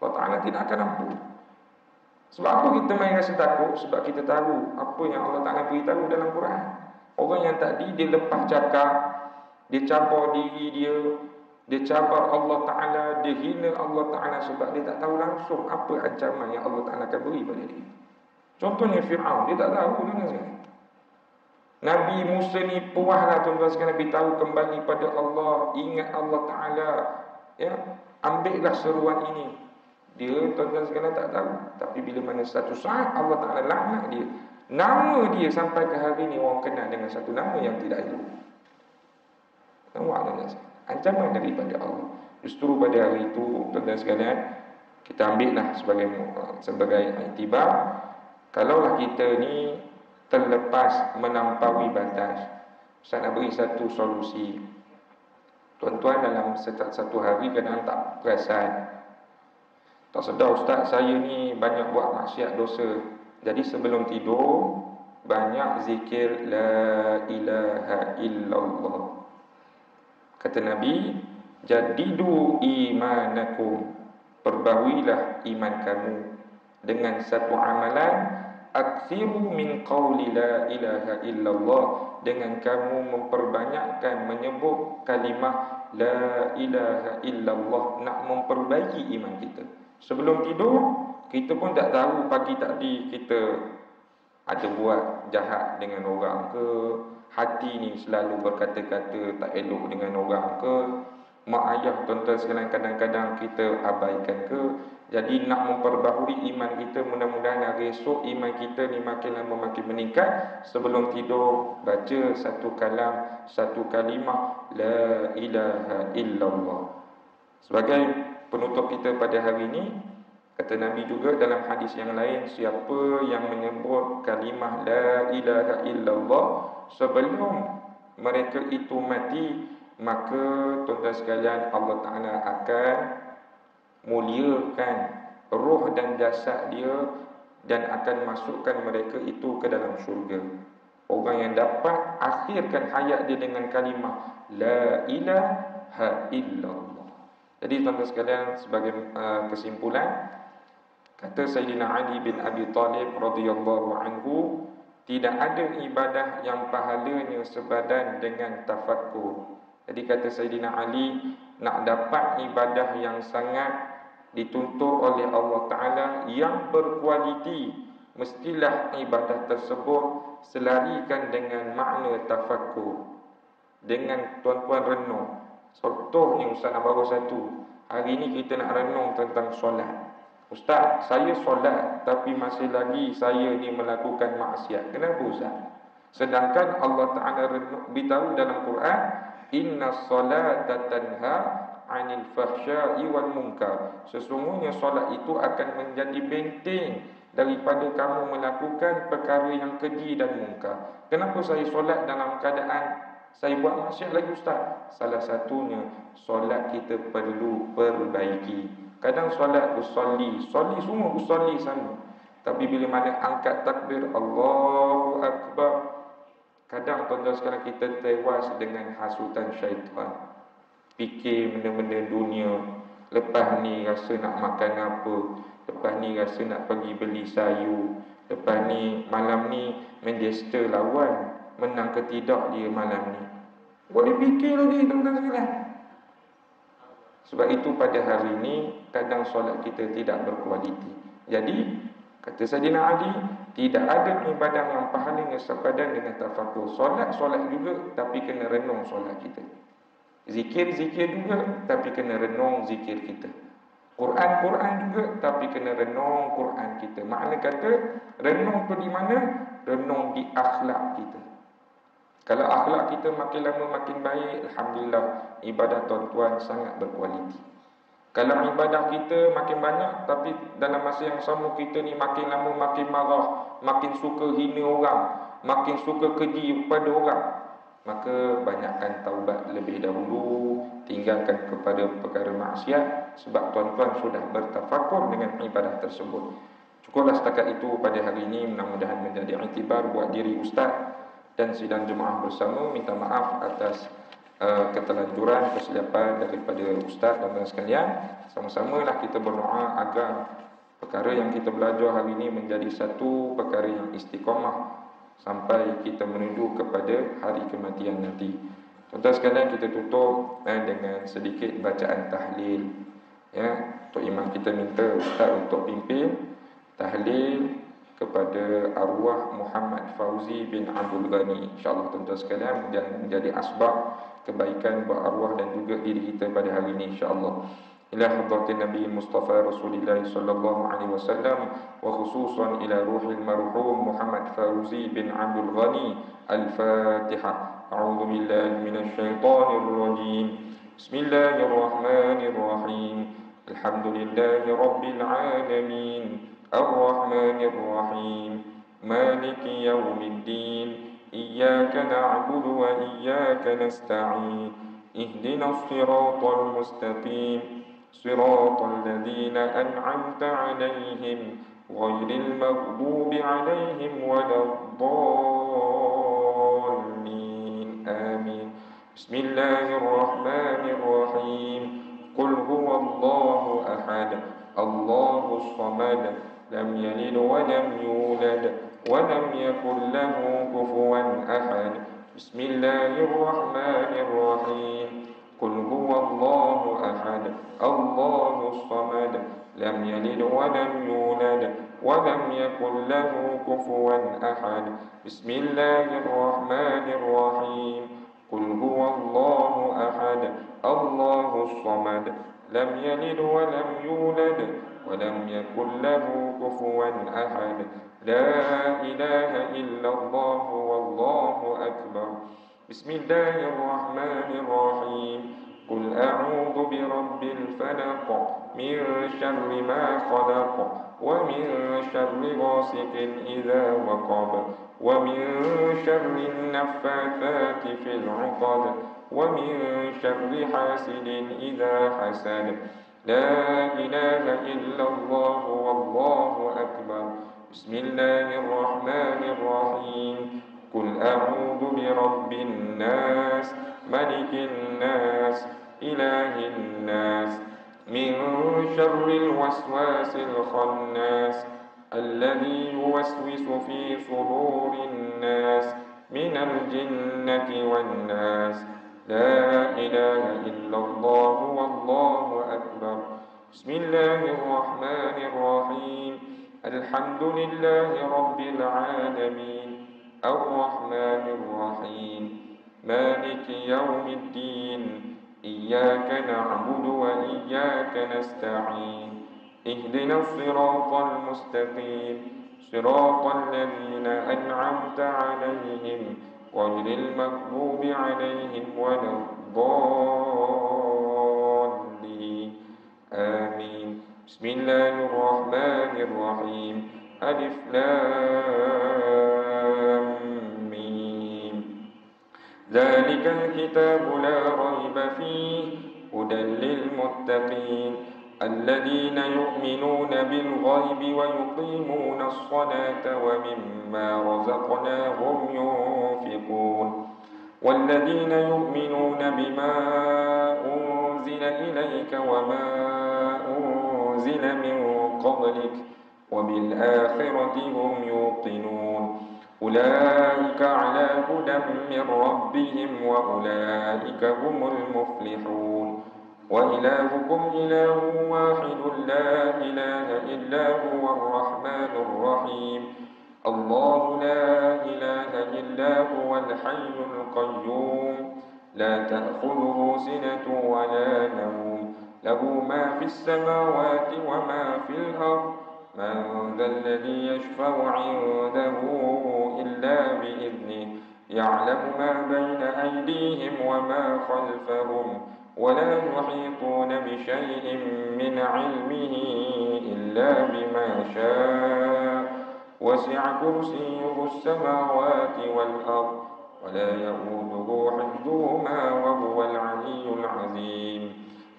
Allah Ta'ala tidak akan ampun. Sebab apa kita main rasa takut? Sebab kita tahu apa yang Allah Ta'ala beritahu dalam Quran. Orang yang tadi dia lepas cakap, dia cabar diri dia cabar Allah Ta'ala, dia hina Allah Ta'ala sebab dia tak tahu langsung apa ancaman yang Allah Ta'ala akan beri pada dia. Contohnya Fir'aun, dia tak tahu tuan-tuan sekalian. Nabi Musa ni puaslah tuan-tuan sekalian, beritahu kembali pada Allah, ingat Allah Ta'ala, ya, ambillah seruan ini. Dia tuan-tuan sekalian tak tahu. Tapi bila mana satu saat Allah Ta'ala laknat dia, nama dia sampai ke hari ni orang kenal dengan satu nama yang tidak elok. Nampak tak? Ancaman daripada Allah. Justru pada hari itu tuan-tuan sekalian, kita ambillah sebagai iktibar. Kalaulah kita ni terlepas melampaui batas, saya nak beri satu solusi. Tuan-tuan dalam satu hari kadang tak perasan, tak sedar, ustaz saya ni banyak buat maksiat dosa. Jadi sebelum tidur banyak zikir la ilaha illallah. Kata Nabi, jadidu imanakum, perbaharuilah iman kamu dengan satu amalan, aksiru min qawli la ilaha illallah, dengan kamu memperbanyakkan menyebut kalimah la ilaha illallah, nak memperbaiki iman kita. Sebelum tidur, kita pun tak tahu pagi tadi kita ada buat jahat dengan orang ke, hati ni selalu berkata-kata tak elok dengan orang ke, mak ayah tuan-tuan sekalian kadang-kadang kita abaikan ke. Jadi nak memperbaharui iman kita, mudah-mudahan hari esok iman kita ni makin lama makin meningkat. Sebelum tidur baca satu kalimah la ilaha illallah. Sebagai penutup kita pada hari ini, kata Nabi juga dalam hadis yang lain, siapa yang menyebut kalimah la ilaha illallah sebelum mereka itu mati, maka tuan-tuan sekalian Allah Ta'ala akan muliakan roh dan jasad dia dan akan masukkan mereka itu ke dalam syurga. Orang yang dapat akhirkan hayat dia dengan kalimah la ilaha illallah. Jadi tuan-tuan sekalian, sebagai kesimpulan, kata Sayyidina Ali bin Abi Talib radhiyallahu anhu, tidak ada ibadah yang pahalanya sebadan dengan tafakkur. Jadi kata Sayyidina Ali, nak dapat ibadah yang sangat dituntut oleh Allah Ta'ala yang berkualiti, mestilah ibadah tersebut selarikan dengan makna tafakkur, dengan tuan-tuan renung. Contohnya Ustaz nak bawa satu, hari ini kita nak renung tentang solat. Ustaz, saya solat tapi masih lagi saya ni melakukan maksiat. Kenapa Ustaz? Sedangkan Allah Ta'ala beritahu dalam Quran, inna salata tanha anil fahsya'i wal munkar. Sesungguhnya solat itu akan menjadi benteng daripada kamu melakukan perkara yang keji dan munkar. Kenapa saya solat dalam keadaan saya buat maksiat lagi Ustaz? Salah satunya solat kita perlu perbaiki. Kadang solat usolli semua usolli sama, tapi bila mana angkat takbir Allahu Akbar, kadang tuan-tuan sekarang kita tewas dengan hasutan syaitan. Fikir benda-benda dunia, lepas ni rasa nak makan apa, lepas ni rasa nak pergi beli sayur, lepas ni malam ni menjester lawan, menang ke tidak dia malam ni. Boleh fikir lagi tuan-tuan sekalian. Sebab itu pada hari ini kadang solat kita tidak berkualiti. Jadi kata Sayyidina Ali, tidak ada ibadah yang pahalanya sepadan dengan tafakur. Solat juga, tapi kena renung solat kita. Zikir juga, tapi kena renung zikir kita. Quran juga, tapi kena renung Quran kita. Makna kata renung tu di mana? Renung di akhlak kita. Kalau akhlak kita makin lama makin baik, alhamdulillah, ibadah tuan-tuan sangat berkualiti. Kalau ibadah kita makin banyak, tapi dalam masa yang sama kita ni makin lama makin marah, makin suka hina orang, makin suka keji kepada orang, maka banyakkan taubat lebih dahulu, tinggalkan kepada perkara maksiat, sebab tuan-tuan sudah bertafakur dengan ibadah tersebut. Cukuplah setakat itu pada hari ini. Mudah-mudahan menjadi iktibar buat diri ustaz dan sidang jemaah bersama. Minta maaf atas ketelanjuran, kesilapan daripada ustaz dan tuan sekalian. Sama-samalah kita berdoa agar perkara yang kita belajar hari ini menjadi satu perkara yang istiqamah sampai kita menuju kepada hari kematian nanti. Tuan-tuan sekalian, kita tutup dengan sedikit bacaan tahlil. Ya, Tok Imam kita minta ustaz untuk pimpin tahlil kepada arwah Muhammad Fauzi bin Abdul Ghani. InsyaAllah tuan-tuan sekalian, menjadi asbab kebaikan buat arwah dan juga diri kita pada hari ini, insyaAllah. إلى حضرة النبي المصطفى رسول الله صلى الله عليه وسلم، وخصوصا إلى روح المرحوم محمد فوزي بن عبد الغني. الفاتحة. أعوذ بالله من الشيطان الرجيم. بسم الله الرحمن الرحيم. الحمد لله رب العالمين، الرحمن الرحيم، مالك يوم الدين، إياك نعبد وإياك نستعين، اهدنا الصراط المستقيم، صراط الذين أنعمت عليهم غير المغضوب عليهم ولا الضالين. آمين. بسم الله الرحمن الرحيم. قل هو الله أحد، الله الصمد، لم يلد ولم يولد ولم يكن له كفوا أحد. بسم الله الرحمن الرحيم. قل هو الله أحد، الله الصمد، لم يلد ولم يولد ولم يكن له كفوا أحد. بسم الله الرحمن الرحيم. قل هو الله أحد، الله الصمد، لم يلد ولم يولد ولم يكن له كفوا أحد. لا إله إلا الله والله أكبر. بسم الله الرحمن الرحيم. قل أعوذ برب الفلق، من شر ما خلق، ومن شر غاسق إذا وقب، ومن شر النفاثات في العقد، ومن شر حاسد إذا حسد. لا إله إلا الله والله أكبر. بسم الله الرحمن الرحيم. قل أعوذ برب الناس، ملك الناس، إله الناس، من شر الوسواس الخناس، الذي يوسوس في صدور الناس من الجنة والناس. لا إله إلا الله والله أكبر. بسم الله الرحمن الرحيم. الحمد لله رب العالمين، الرحمن الرحيم، مالك يوم الدين، إياك نعبد وإياك نستعين، اهدنا الصراط المستقيم، صراط الذين أنعمت عليهم غير المغضوب عليهم ولا الضالين. آمين. بسم الله الرحمن الرحيم. ألف لام ميم. ذلك الكتاب لا ريب فيه، هدى للمتقين، الذين يؤمنون بالغيب ويقيمون الصلاة ومما رزقناهم ينفقون، والذين يؤمنون بما أنزل إليك وما أنزل من قبلك وبالآخرة هم يوقنون. أولئك على هدى من ربهم وأولئك هم المفلحون. وإلهكم إله واحد لا إله إلا هو الرحمن الرحيم. الله لا إله إلا هو الحي القيوم، لا تأخذه سنة ولا نوم، له ما في السماوات وما في الأرض. من ذا الذي يشفع عنده إلا بإذنه، يعلم ما بين أيديهم وما خلفهم، ولا يحيطون بشيء من علمه إلا بما شاء. وسع كرسيه السماوات والأرض، ولا يئوده حفظهما وهو العلي العظيم.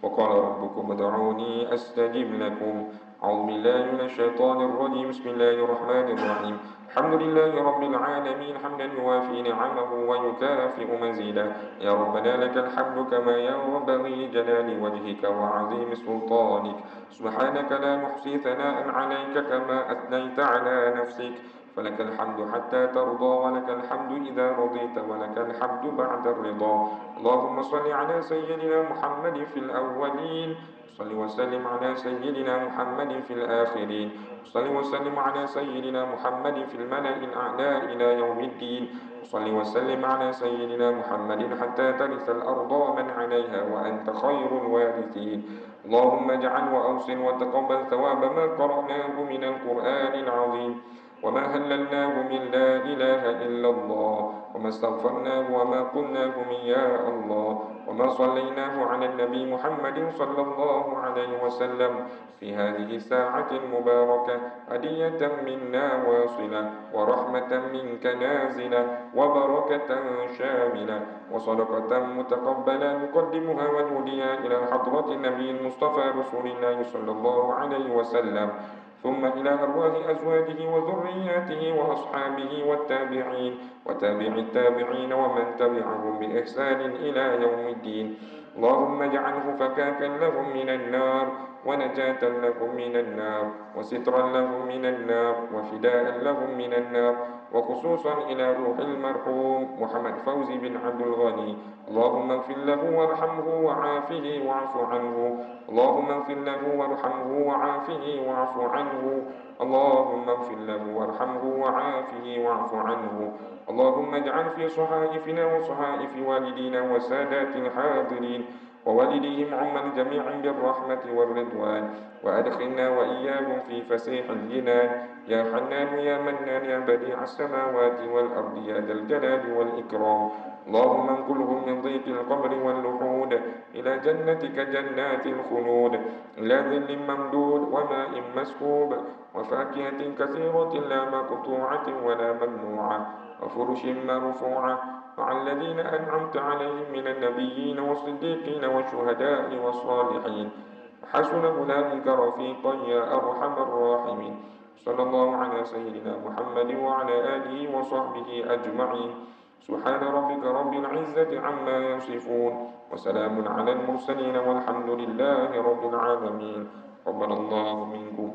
وقال ربكم ادعوني أستجب لكم. أعوذ بالله من الشيطان الرجيم. بسم الله الرحمن الرحيم. الحمد لله رب العالمين، حمدا يوافي نعمه ويكافئ مزيدا. يا ربنا لك الحمد كما ينبغي لجلال وجهك وعظيم سلطانك. سبحانك لا نحصي ثناء عليك كما أثنيت على نفسك، فلك الحمد حتى ترضى ولك الحمد إذا رضيت ولك الحمد بعد الرضا. اللهم صل على سيدنا محمد في الأولين، صل وسلم على سيدنا محمد في الآخرين، صل وسلم على سيدنا محمد في الملأ الأعلى إلى يوم الدين، صل وسلم على سيدنا محمد حتى ترث الأرض من عليها وأنت خير الوارثين. اللهم اجعل وأوصل وتقبل ثواب ما قرأناه من القرآن العظيم، وما هللناه من لا إله إلا الله، وما استغفرناه وما قلناه من يا الله، وما صليناه على النبي محمد صلى الله عليه وسلم في هذه الساعة المباركة، هدية منا واصلة، ورحمة منك نازلة، وبركة شاملة، وصدقة متقبلة نقدمها ونهديها إلى حضرة النبي المصطفى رسول الله صلى الله عليه وسلم، ثم إلى أرواح أزواجه وذرياته وأصحابه والتابعين وتابع التابعين ومن تبعهم بإحسان إلى يوم الدين. اللهم اجعله فكاكا لهم من النار، ونجاة لهم من النار، وسترا لهم من النار، وفداء لهم من النار، وخصوصا إلى روح المرحوم محمد فوزي بن عبد الغني. اللهم اغفر له وارحمه وعافه واعف عنه، اللهم اغفر له وارحمه وعافه واعف عنه، اللهم اغفر له وارحمه وعافه واعف عنه. اللهم اجعل في صحائفنا وصحائف والدينا وسادات الحاضرين ووالديهم عما الجميع بالرحمة والرضوان، وأدخلنا وإياهم في فسيح الجنان، يا حنان يا منان يا بديع السماوات والأرض يا ذا الجلال والإكرام. اللهم انقلهم من ضيق القبر واللحود إلى جنتك جنات الخلود، إلى ظل ممدود وماء مسكوب وفاكهة كثيرة لا مقطوعة ولا ممنوعة وفرش مرفوعة، مع الذين أنعمت عليهم من النبيين والصديقين والشهداء والصالحين، حسن أولئك رفيقا يا أرحم الراحمين. صلى الله على سيدنا محمد وعلى آله وصحبه أجمعين. سبحان ربك رب العزة عما يصفون، وسلام على المرسلين والحمد لله رب العالمين. ربنا الله منكم.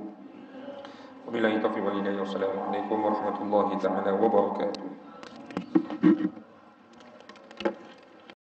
وبالله التوفيق والهداية، والسلام عليكم ورحمة الله تعالى وبركاته.